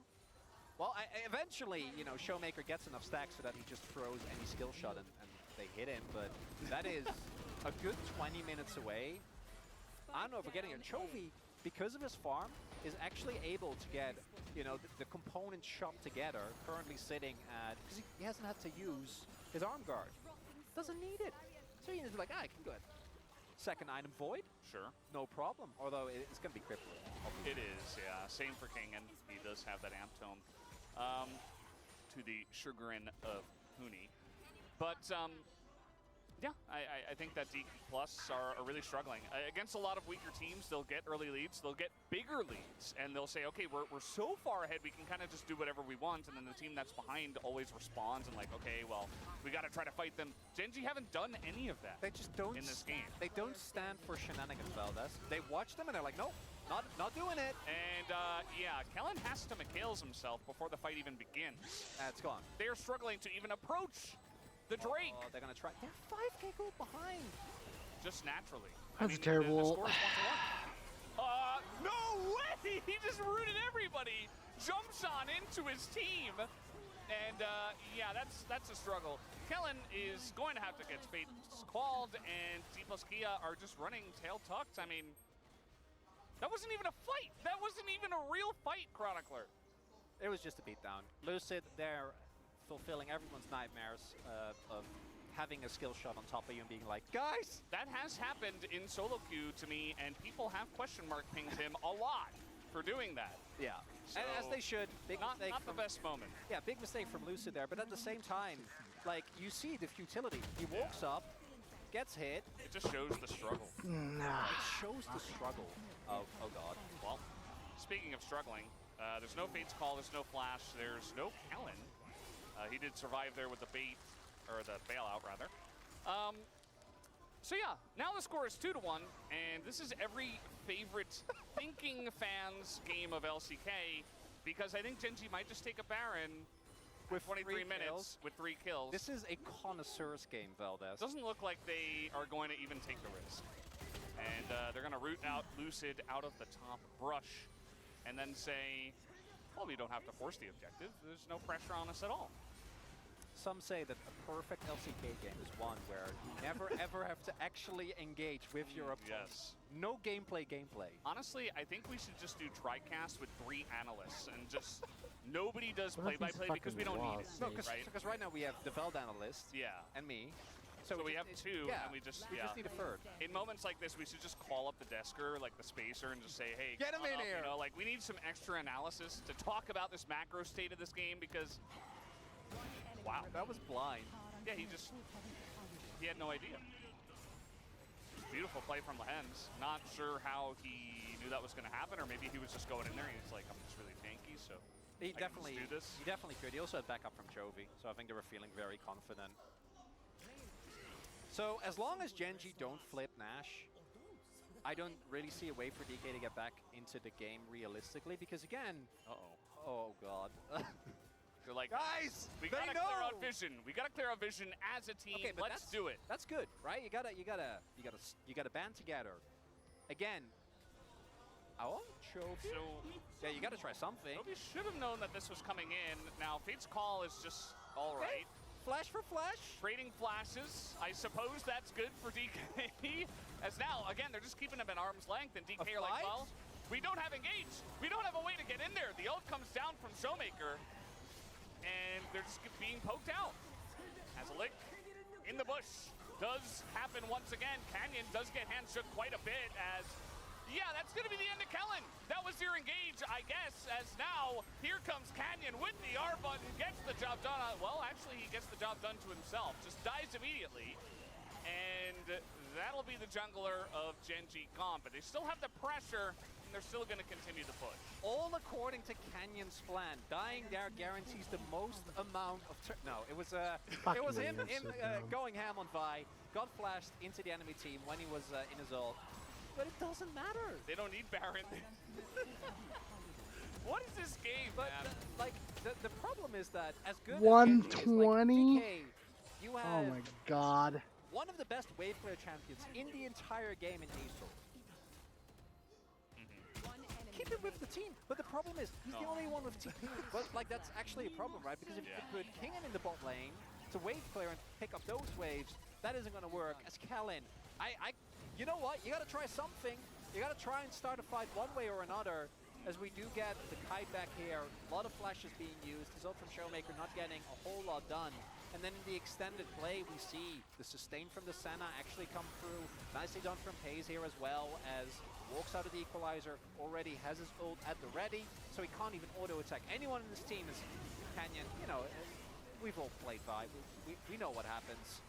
Well, eventually, you know, Showmaker gets enough stacks so that he just throws any skill shot and they hit him, but that is a good 20 minutes away. I don't know if we're getting a Chovy, because of his farm, is actually able to get, you know, the components shopped together, currently sitting at, because he hasn't had to use his arm guard. Doesn't need it. So he's like, I can go ahead. Second item, Void. Sure. No problem, although it's going to be crippling. It is, yeah. Same for King, and he does have that amp tome to the chagrin of Huni. But, yeah, I think that D Plus are really struggling. Against a lot of weaker teams, they'll get early leads, they'll get bigger leads, and they'll say, okay, we're so far ahead, we can kind of just do whatever we want, and then the team that's behind always responds and like, okay, well, we got to try to fight them. Gen G haven't done any of that. They just don't in this game. They don't stand for shenanigans, Valdez. They watch them and they're like, nope, not doing it. And yeah, Kellen has to McHale's himself before the fight even begins. It's gone. They are struggling to even approach the Drake. Oh, they're gonna try. They're 5k gold behind. Just naturally. That's terrible. The score is 1-1. No way! He just rooted everybody. Jumps on into his team. And yeah, that's a struggle. Kellen is going to have to get Fates called, and D plus Kia are just running tail tucked. I mean, that wasn't even a fight. That wasn't even a real fight, Chronicler. It was just a beatdown. Lucid, they're fulfilling everyone's nightmares of having a skill shot on top of you and being like, guys! That has happened in solo queue to me, and people have question mark pinged him a lot for doing that. Yeah, So, and as they should. Big Not mistake the from, best moment. Yeah, big mistake from Lucid there, but at the same time, like, you see the futility. He walks up, gets hit. It just shows the struggle. Nah. It shows the struggle. Oh god. Well, speaking of struggling, there's no Fates call, there's no flash, there's no Kellen. He did survive there with the bait, or the bailout rather. So yeah, now the score is 2-1, and this is every favorite thinking fans game of LCK, because I think Genji might just take a Baron with 23 minutes with 3 kills. This is a connoisseur's game, Valdez. Doesn't look like they are going to even take the risk. And they're going to root out Lucid out of the top brush and then say, well, we don't have to force the objective. There's no pressure on us at all. Some say that a perfect LCK game is one where you never ever have to actually engage with your opponent. Yes. No gameplay. Honestly, I think we should just do TriCast with 3 analysts and just nobody does What if play-by-play these because we don't need it, fucking No, right? because right now we have the Veld analyst Yeah. and me. So we have just- 2, yeah, and we just need a third. In moments like this, we should just call up the desker, like the spacer, and just say, hey, Get him come in up, here. You know, like, we need some extra analysis to talk about this macro state of this game because, wow. That was blind. Yeah, he had no idea. Beautiful play from Lehens. Not sure how he knew that was going to happen, or maybe he was just going in there and he's like, I'm just really tanky, so He I can definitely just do this. He definitely could. He also had backup from Chovy, so I think they were feeling very confident. So as long as Genji don't flip Nash, I don't really see a way for DK to get back into the game realistically, because again, oh god. They're like, Guys, we they gotta clear know! out vision. We gotta clear out vision as a team. Okay, but Let's do it. That's good, right? You gotta band together. Again. Oh, Chovy. So Yeah, you gotta try something. we should have known that this was coming in. Now, Fate's call is just all right. Flash for flash. Trading flashes. I suppose that's good for DK. As now, again, they're just keeping him at arm's length, and DK are like, fight? well, we don't have engage. We don't have a way to get in there. The ult comes down from Showmaker, and they're just being poked out. As a lick in the bush does happen once again. Canyon does get hand shook quite a bit as, yeah, that's going to be the end of Kellen. That was your engage, I guess, as now here comes Canyon with the R button, gets the job done. Well, actually, he gets the job done to himself, just dies immediately. And that'll be the jungler of Genji gone, but they still have the pressure, and they're still going to continue to push. All according to Canyon's plan. Dying there guarantees the most amount of no, it was him going ham on Vi. Got flashed into the enemy team when he was in his ult. But it doesn't matter. They don't need Baron. What is this game, But man? the problem is that as good 120? as Genji is, like, DK, you Oh have my god. one of the best wave clear champions in the entire game in Hazel. Keep it with the team, but the problem is he's the only one with TP. But like that's actually a problem, right? Because if you put Kingen in the bot lane to wave clear and pick up those waves, that isn't going to work. As Kellen, you know what? You got to try something. You got to try and start a fight one way or another. As we do get the kite back here, a lot of flashes being used. His ult from Showmaker not getting a whole lot done. And then in the extended play, we see the sustain from the Senna actually come through. Nicely done from Pays here as well, as walks out of the equalizer, already has his ult at the ready, so he can't even auto-attack anyone in this team. Is Canyon, you know, we've all played Vi. We know what happens.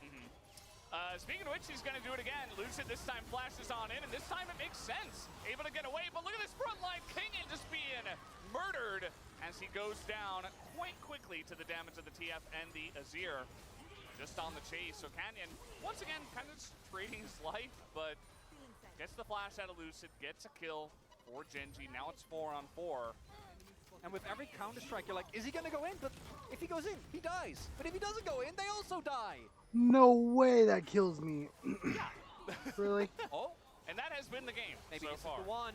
Speaking of which, he's going to do it again. Lucid this time flashes on in, and this time it makes sense. Able to get away, but look at this front line. Kingen just being murdered as he goes down quite quickly to the damage of the TF and the Azir. Just on the chase. So Canyon, once again, kind of trading his life, but gets the flash out of Lucid, gets a kill for Genji. Now it's 4-on-4. And with every counter-strike, you're like, is he going to go in? But if he goes in, he dies. But if he doesn't go in, they also die. No way that kills me. Really? Oh, And that has been the game maybe so this far. is the one.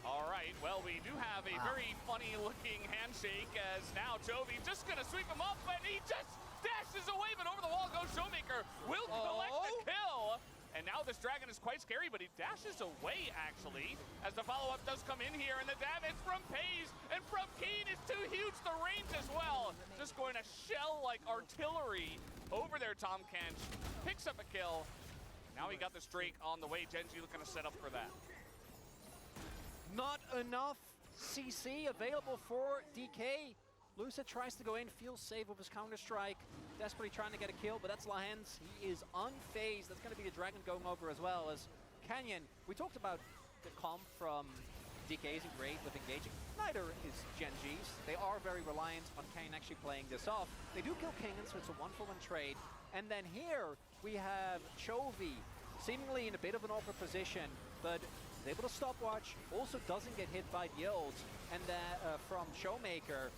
All right, well, we do have a very funny-looking handshake as now Jovi just going to sweep him up, and he just dashes away, but over the wall goes Showmaker. Will collect the kill. And now this dragon is quite scary, but he dashes away, actually, as the follow-up does come in here, and the damage from Pays and from Keen is too huge. The range as well. Just going to shell like artillery over there, Tom Kench. Picks up a kill. Now he got this Drake on the way. Genji looking to set up for that. Not enough CC available for DK. Lucid tries to go in, feels safe with his Counter-Strike, desperately trying to get a kill, but that's Lahens. He is unfazed. That's going to be the Dragon going over as well as Canyon. We talked about the comp from DK isn't great with engaging. Neither is Genji's. They are very reliant on Canyon actually playing this off. They do kill Kingen, so it's a 1-for-1 trade. And then here we have Chovy, seemingly in a bit of an awkward position, but is able to stopwatch, also doesn't get hit by the ult, and that from Showmaker.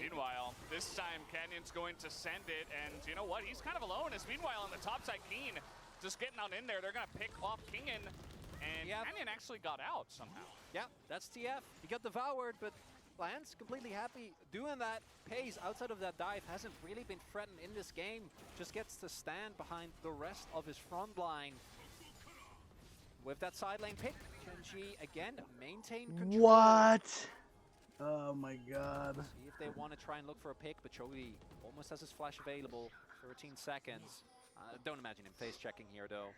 Meanwhile, this time Canyon's going to send it, and you know what? He's kind of alone, as meanwhile on the top side, Keen just getting on in there. They're going to pick off Kingen, and Canyon actually got out somehow. Yeah, that's TF. He got devoured, but Lance completely happy doing that. Pays outside of that dive hasn't really been threatened in this game. Just gets to stand behind the rest of his front line. With that side lane pick, Genji again maintain control. What? Oh my god. See if they want to try and look for a pick, but Chovy almost has his flash available. 13 seconds. Don't imagine him face checking here though.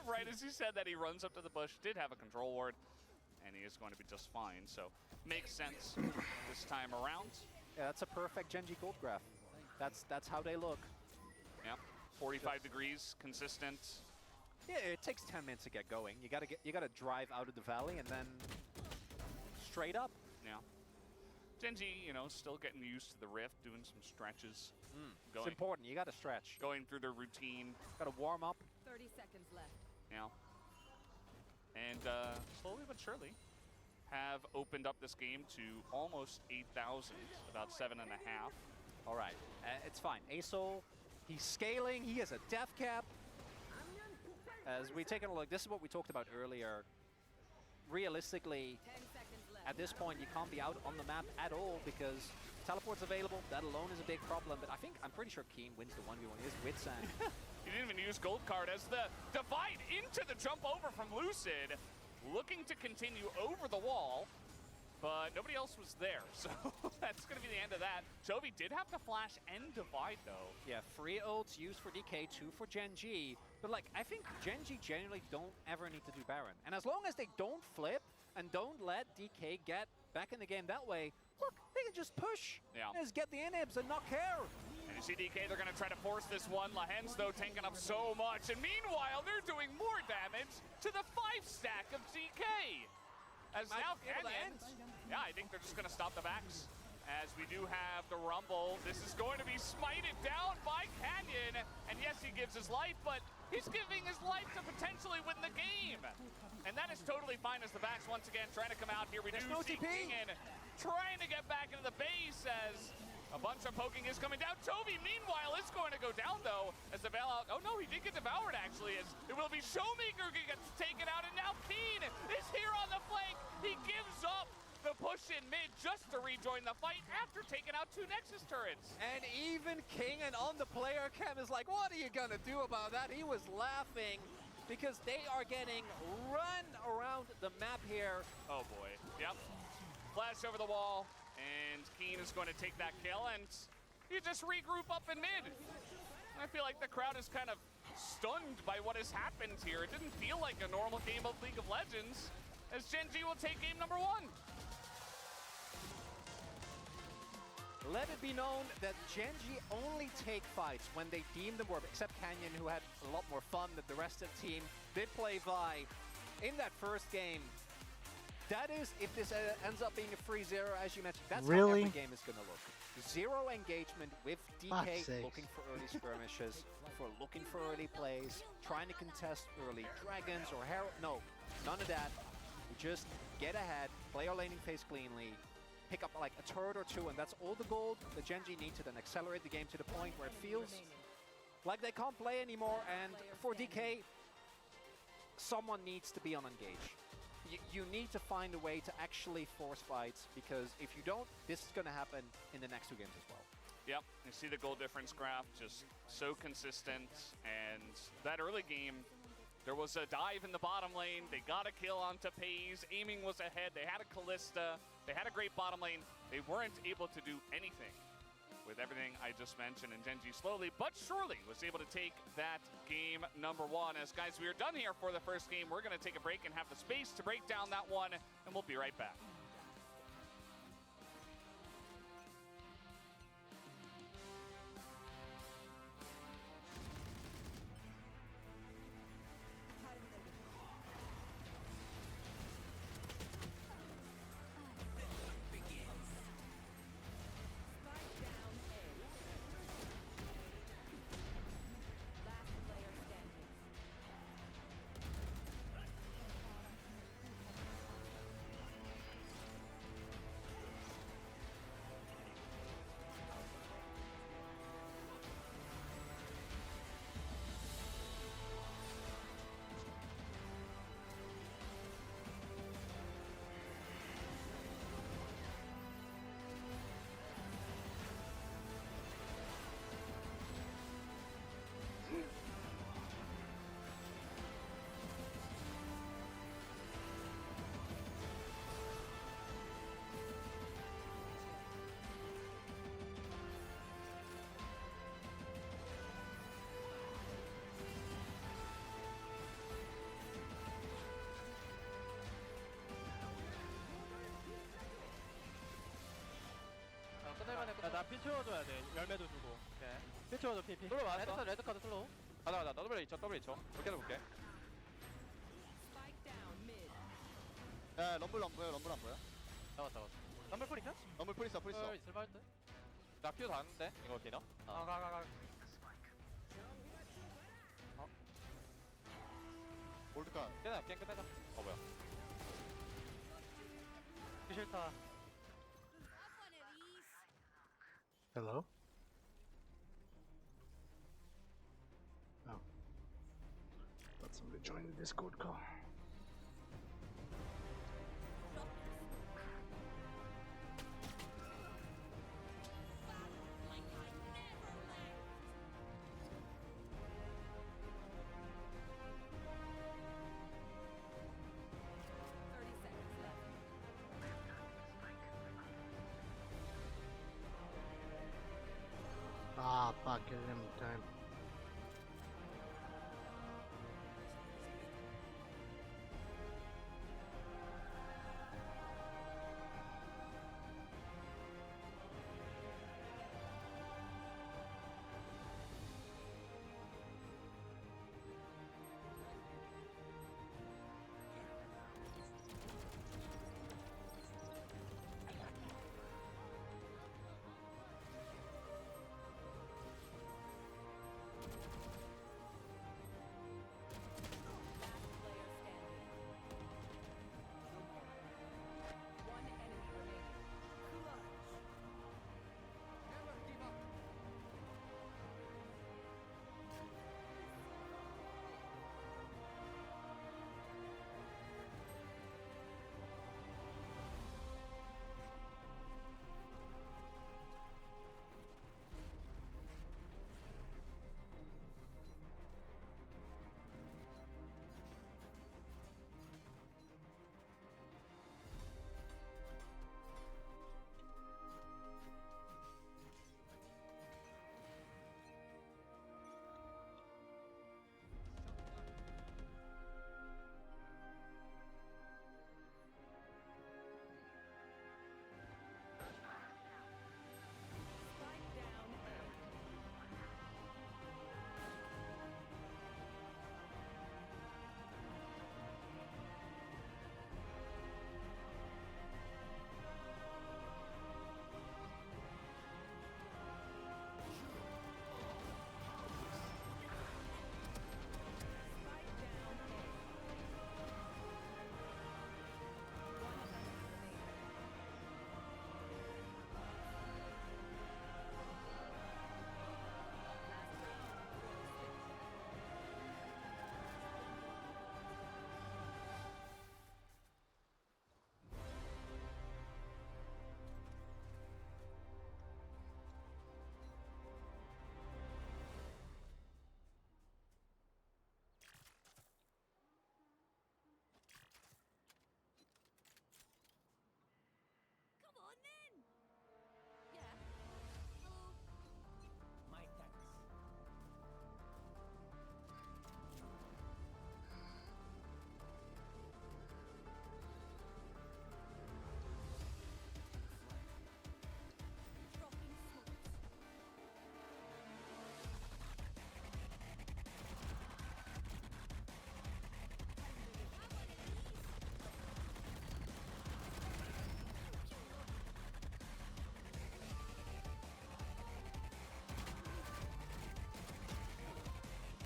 Right as you said that, he runs up to the bush, did have a control ward, and he is going to be just fine. So makes sense this time around. Yeah, that's a perfect Genji gold graph. That's how they look. Yep, 45 degrees, consistent. Yeah, it takes 10 minutes to get going. You gotta drive out of the valley and then straight up. Yeah. Genji, you know, still getting used to the rift, doing some stretches. It's important. You gotta stretch. Going through their routine. Gotta warm up. 30 seconds left. Yeah. And slowly but surely have opened up this game to almost 8,000, about 7.5. All right, it's fine. Asol, he's scaling. He has a death cap. As we take a look, this is what we talked about earlier. Realistically, 10 seconds left. at this point, you can't be out on the map at all because teleport's available. That alone is a big problem. But I'm pretty sure Keen wins the 1v1. He has Witsang. He didn't even use gold card as the divide into the jump over from Lucid. Looking to continue over the wall, but nobody else was there. So that's going to be the end of that. Chovy did have to flash and divide, though. Yeah, 3 ults used for DK, 2 for Genji. But like, I think Genji generally don't ever need to do Baron. And as long as they don't flip and don't let DK get back in the game that way, look, they can just push. Yeah. Just get the inhibs and not care. And you see DK, they're going to try to force this one. Lahens, though, tanking up so much. And meanwhile, they're doing more damage to the 5-stack of DK. As now Canyon, yeah, I think they're just going to stop the backs. As we do have the Rumble, this is going to be smited down by Canyon. And yes, he gives his life, but he's giving his life to potentially win the game. And that is totally fine as the backs once again trying to come out here. We do see Kingen trying to get back into the base as a bunch of poking is coming down. Chovy, meanwhile, is going to go down, though, as the bailout. Oh, no, he did get devoured, actually, as it will be Showmaker who gets taken out, and now Keen is here on the flank. He gives up the push in mid just to rejoin the fight after taking out 2 Nexus turrets. And even Kingen on the player cam is like, what are you going to do about that? He was laughing because they are getting run around the map here. Oh, boy. Yep. Flash over the wall. And Keen is going to take that kill, and you just regroup up in mid. I feel like the crowd is kind of stunned by what has happened here. It didn't feel like a normal game of League of Legends, as Genji will take game number 1. Let it be known that Genji only take fights when they deem them worth, except Canyon, who had a lot more fun than the rest of the team, did play Vi in that first game. That is, if this ends up being a 3-0, as you mentioned, that's how every game is going to look. 0 engagement with DK looking for early skirmishes, for looking for early plays, trying to contest early dragons or Herald. No, none of that. We just get ahead, play our laning phase cleanly, pick up like a turret or 2, and that's all the gold that Genji need to then accelerate the game to the point where it feels like they can't play anymore. And for DK, someone needs to be on engage. you need to find a way to actually force fights, because if you don't, this is going to happen in the next 2 games as well. Yep, you see the goal difference graph, just so consistent. And that early game, there was a dive in the bottom lane. They got a kill onto Pays. Aiming was ahead. They had a Callista. They had a great bottom lane. They weren't able to do anything with everything I just mentioned. And Genji slowly but surely was able to take that game number 1. As guys, we are done here for the first game. We're going to take a break and have the space to break down that one, and we'll be right back. Spike down A. Last player standing. 나피 채워줘야 돼. 열매도 주고. 피 채워줘, 피. 슬로우 왔어. 레드카드 슬로우. 가자 더블 H 더블 H 그렇게 해볼게. Spike down mid. 야 럼블 안 보여 럼블 안 보여. 잡았다. 럼블 프리카? 럼블 풀 있어 풀 있어. 있을 듯. 나 큐 닿았는데 이거 디너. 가. 골드카. 깨나 게임 끝내자. 뭐야. 피 싫다. Hello? Oh. Thought somebody joined the Discord call. Ah, fuck, get it in time.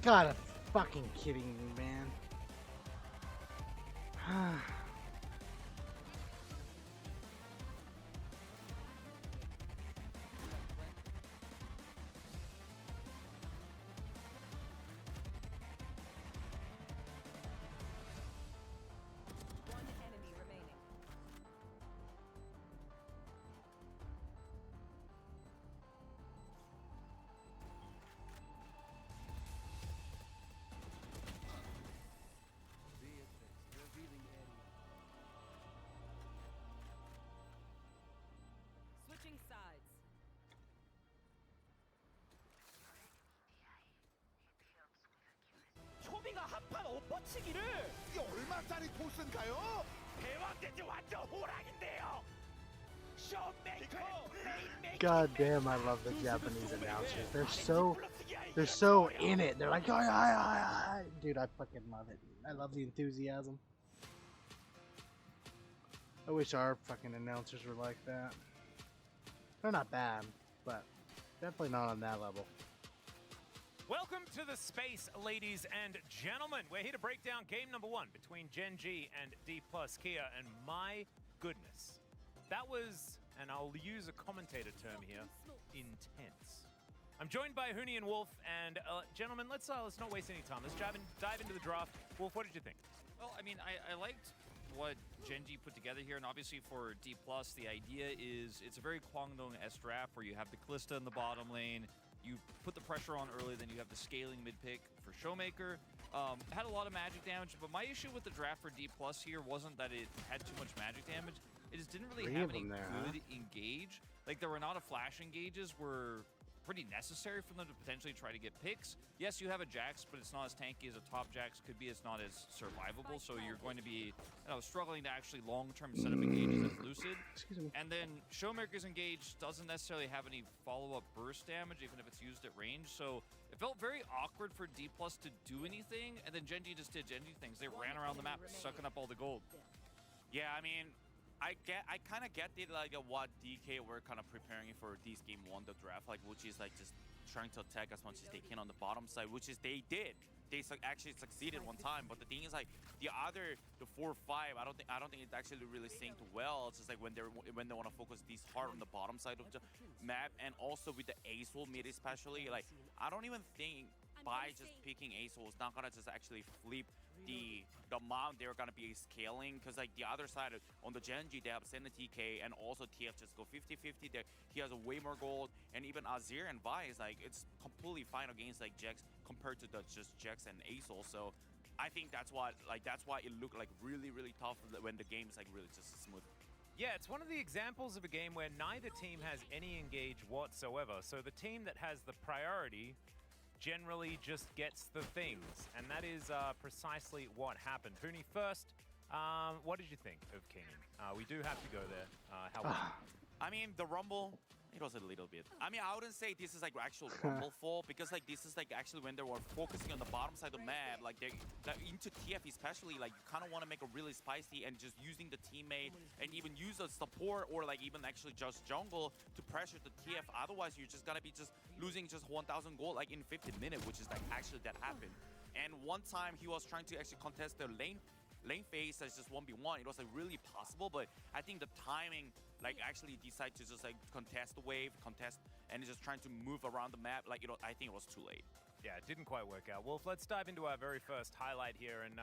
Gotta fucking kidding me, man. One enemy remaining. Switching sides. 초비가 한판 엎어치기를 이게 얼마짜리 토스인가요? 대왕대지 완전 호랑인데요. 쇼메이커 플레이메이커. God damn, I love the Japanese announcers. They're so in it. They're like, "Ay." Dude, I fucking love it. I love the enthusiasm. I wish our fucking announcers were like that. They're not bad, but definitely not on that level. Welcome to the space, ladies and gentlemen. We're here to break down game number 1 between Gen G and D Plus Kia, and my goodness, that was, and I'll use a commentator term here, intense. I'm joined by Huni and Wolf, and gentlemen, let's not waste any time. Let's dive into the draft. Wolf, what did you think? Well, I mean, I liked what Gen G put together here, and obviously for D+, the idea is it's a very Kwangdong S draft where you have the Callista in the bottom lane, you put the pressure on early, then you have the scaling mid pick for Showmaker. Had a lot of magic damage, but my issue with the draft for D+ here wasn't that it had too much magic damage. It just didn't really have any good engage. Like, there were not a flash engages were pretty necessary for them to potentially try to get picks. Yes, you have a Jax, but it's not as tanky as a top Jax could be. It's not as survivable, so you're going to be struggling to actually long-term set up engages as Lucid. And then Showmaker's engage doesn't necessarily have any follow-up burst damage, even if it's used at range. So it felt very awkward for D+ to do anything, and then Gen G just did Gen G things. They ran around the map, sucking up all the gold. Yeah, I mean, I kind of get it, like what DK were kind of preparing for this game 1, the draft, like which is like just trying to attack as much as they can on the bottom side, which is they did. They actually succeeded one time, but the thing is like the 4-5, I don't think it's actually really synced well. It's just like when they want to focus this hard on the bottom side of the map, and also with the Ace-Wall mid especially, like I don't even think by just picking Ace-Wall is not gonna just actually flip the amount they're gonna be scaling, because like the other side on the Gen G they have Senna TK and also TF just go 50-50. He has a way more gold, and even Azir and Vi is like it's completely fine against like Jax compared to the just Jax and Ace-Wall. So I think that's why it looked like really tough when the game is like really just smooth. Yeah, it's one of the examples of a game where neither team has any engage whatsoever. So the team that has the priority generally just gets the things, and that is precisely what happened. Huni, first, what did you think of Keenan? We do have to go there. How was it? I mean, the Rumble, it was a little bit. I mean, I wouldn't say this is like actual Rumble fault, because like this is like actually when they were focusing on the bottom side of the map, like they into TF especially, like you kind of want to make a really spicy and just using the teammate and even use a support or like even actually just jungle to pressure the TF. Otherwise, you're just gonna be just losing just 1,000 gold like in 15 minutes, which is like actually that happened. And one time he was trying to actually contest the lane phase as just 1v1. It was like really possible, but I think the timing, like actually decide to just like contest the wave, and just trying to move around the map, like I think it was too late. Yeah, it didn't quite work out. Wolf, let's dive into our very first highlight here and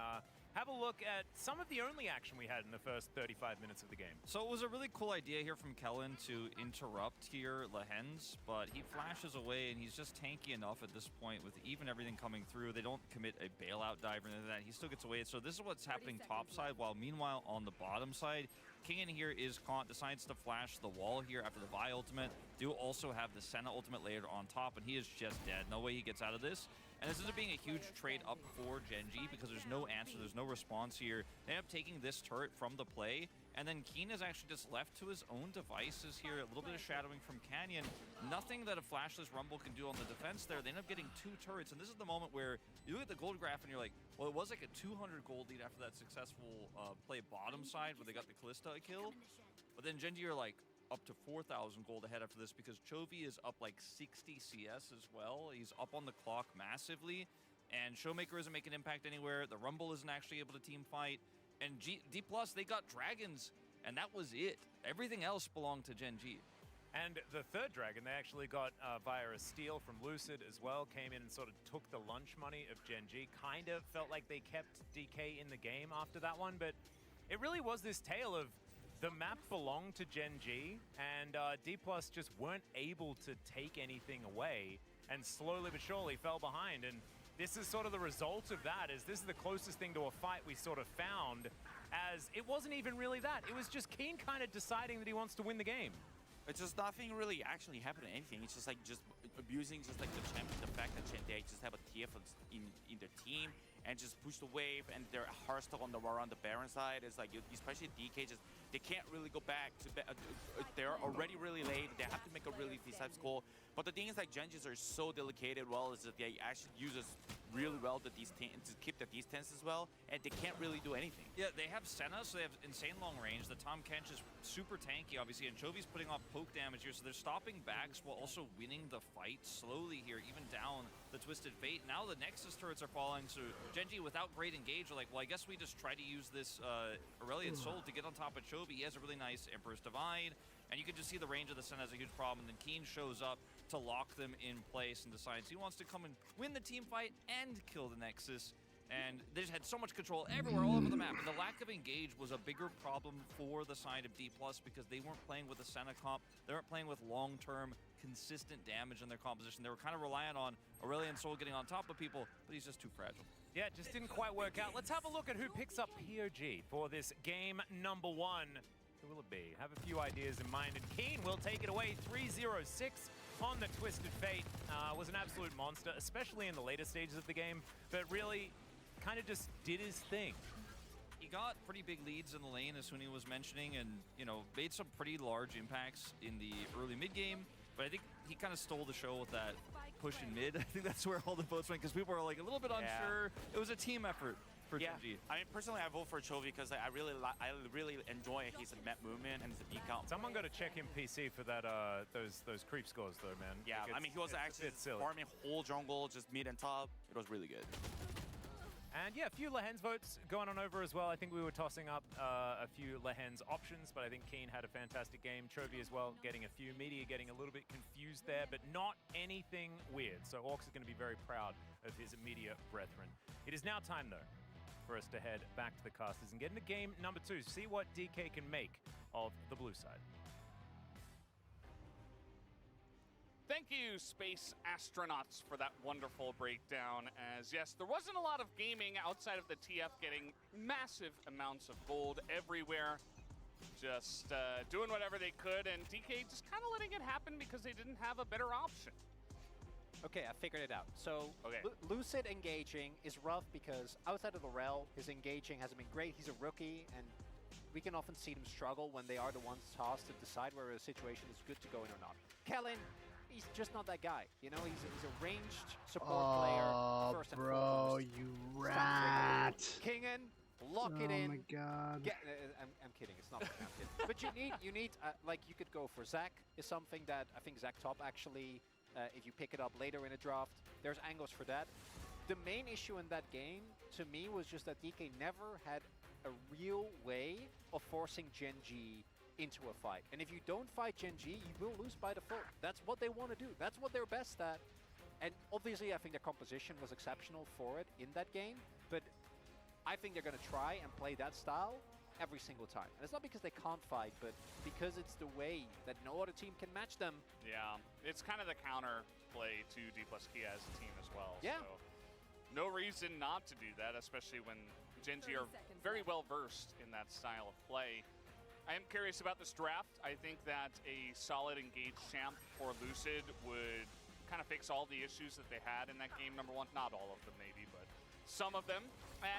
have a look at some of the only action we had in the first 35 minutes of the game. So it was a really cool idea here from Kellen to interrupt here Lehens, but he flashes away and he's just tanky enough at this point with even everything coming through. They don't commit a bailout dive or anything like that. He still gets away. So this is what's happening top side, while meanwhile on the bottom side, King in here is caught, decides to flash the wall here after the Vi ultimate. Do also have the Senna ultimate layered on top, and he is just dead. No way he gets out of this. And this ends up being a huge trade up for Gen G because there's no answer, there's no response here. They end up taking this turret from the play, and then Keen is actually just left to his own devices here. A little bit of shadowing from Canyon. Nothing that a flashless Rumble can do on the defense there. They end up getting 2 turrets, and this is the moment where you look at the gold graph and you're like, well, it was like a 200 gold lead after that successful play bottom side where they got the Callista kill. But then Gen G are like up to 4,000 gold ahead after this because Chovy is up like 60 CS as well. He's up on the clock massively. and Showmaker isn't making impact anywhere. The Rumble isn't actually able to team fight. And D+, they got Dragons, and that was it. Everything else belonged to Gen G. And the third dragon they actually got via a steal from Lucid as well, came in and sort of took the lunch money of Gen G. Kind of felt like they kept DK in the game after that one, but it really was this tale of the map belonged to Gen G, and D+ just weren't able to take anything away, and slowly but surely fell behind. And this is sort of the result of that, is this is the closest thing to a fight we sort of found, as it wasn't even really that. It was just Keen kind of deciding that he wants to win the game. It's just nothing really actually happened to anything. It's just like abusing just like the champion, the fact that they just have a TF in their team and just push the wave, and they're hard stuck on the around the Baron side. It's like, especially DK, just they can't really go back to they're already really late. They have to make a really decisive call. But the thing is, like, Genjis are so delicate, well, is that they actually use us really well to keep the distance as well, and they can't really do anything. Yeah, they have Senna, so they have insane long range. The Tahm Kench is super tanky, obviously, and Chovy's putting off poke damage here, so they're stopping backs while also winning the fight slowly here, even down the Twisted Fate. Now the Nexus turrets are falling, so Genji, without great engage, are like, well, I guess we just try to use this Aurelion Soul to get on top of Chovy. He has a really nice Emperor's Divide, and you can just see the range of the Senna has a huge problem, and then Keen shows up to lock them in place and decides he wants to come and win the team fight and kill the Nexus. And they just had so much control everywhere, all over the map. And the lack of engage was a bigger problem for the side of D+, because they weren't playing with a Senna comp. They weren't playing with long-term, consistent damage in their composition. They were kind of reliant on Aurelion Soul getting on top of people, but he's just too fragile. Yeah, it just didn't quite work out. Let's have a look at who picks up POG for this game number 1. Who will it be? Have a few ideas in mind, and Keen will take it away 3-0-6 on the Twisted Fate. Was an absolute monster, especially in the later stages of the game, but really kind of just did his thing. He got pretty big leads in the lane, as Huni was mentioning, and, you know, made some pretty large impacts in the early mid game, but I think he kind of stole the show with that push in mid. I think that's where all the votes went, because people were like a little bit unsure. It was a team effort for Genji. I mean, personally, I vote for Chovy because I really enjoy his map movement and his decount. Someone got to check in PC for that those creep scores though, man. Yeah, I mean, he was actually farming whole jungle, just mid and top. It was really good. And yeah, a few Lehens votes going on over as well. I think we were tossing up a few Lehens options, but I think Keen had a fantastic game. Chovy as well, getting a few. Media getting a little bit confused there, but not anything weird. So Orcs is going to be very proud of his immediate brethren. It is now time, though, for us to head back to the casters and get into game number 2. See what DK can make of the blue side. Thank you, Space Astronauts, for that wonderful breakdown. As yes, there wasn't a lot of gaming outside of the TF getting massive amounts of gold everywhere. Just doing whatever they could, and DK just kind of letting it happen because they didn't have a better option. Okay, I figured it out. So Lucid engaging is rough because outside of the rel, his engaging hasn't been great. He's a rookie, and we can often see them struggle when they are the ones tasked to decide whether a situation is good to go in or not. Kellen, he's just not that guy. You know, he's a ranged support player first and foremost. You rat! Kingen, lock it in. Oh my god. I'm kidding. It's not counted. But you need like you could go for Zac is something that I think Zac Top actually. If you pick it up later in a draft, there's angles for that. The main issue in that game, to me, was just that DK never had a real way of forcing Gen G into a fight. And if you don't fight Gen G, you will lose by default. That's what they want to do. That's what they're best at. And obviously, I think their composition was exceptional for it in that game. But I think they're going to try and play that style every single time. And it's not because they can't fight, but because it's the way that no other team can match them. Yeah, it's kind of the counter play to D+ Kia as a team as well. Yeah. So no reason not to do that, especially when Gen G are very well versed in that style of play. I am curious about this draft. I think that a solid engaged champ for Lucid would kind of fix all the issues that they had in that game number 1. Not all of them, maybe, but some of them.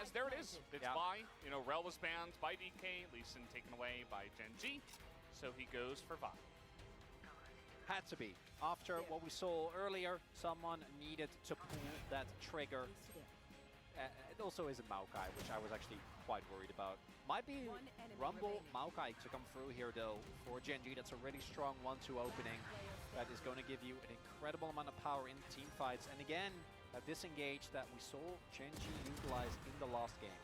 As there it is. It's Vi. You know, Rel was banned by DK. Lee Sin taken away by Gen G. So he goes for Vi. Had to be. After what we saw earlier, someone needed to pull that trigger. It also is a Maokai, which I was actually quite worried about. Might be Rumble Maokai to come through here, though, for Gen G. That's a really strong 1-2 opening that is going to give you an incredible amount of power in team fights. And again, a disengage that we saw Gen G utilize in the last game.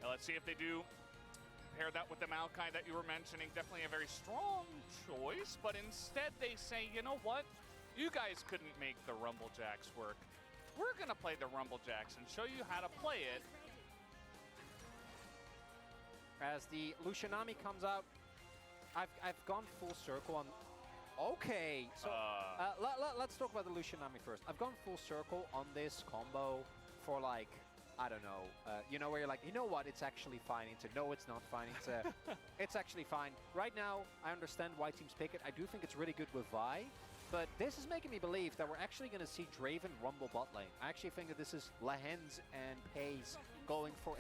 Now let's see if they do pair that with the Maokai that you were mentioning. Definitely a very strong choice, but instead they say, you know what? You guys couldn't make the Rumble Jacks work. We're going to play the Rumble Jacks and show you how to play it. As the Lucianami comes out, I've gone full circle on... Okay, so let's talk about the Lucianami first. I've gone full circle on this combo for like, I don't know, you know, where you're like, you know what, it's actually fine. Into no, it's not fine. It's actually fine. Right now, I understand why teams pick it. I do think it's really good with Vi, but this is making me believe that we're actually going to see Draven rumble bot lane. I actually think that this is Lahens and Pace going for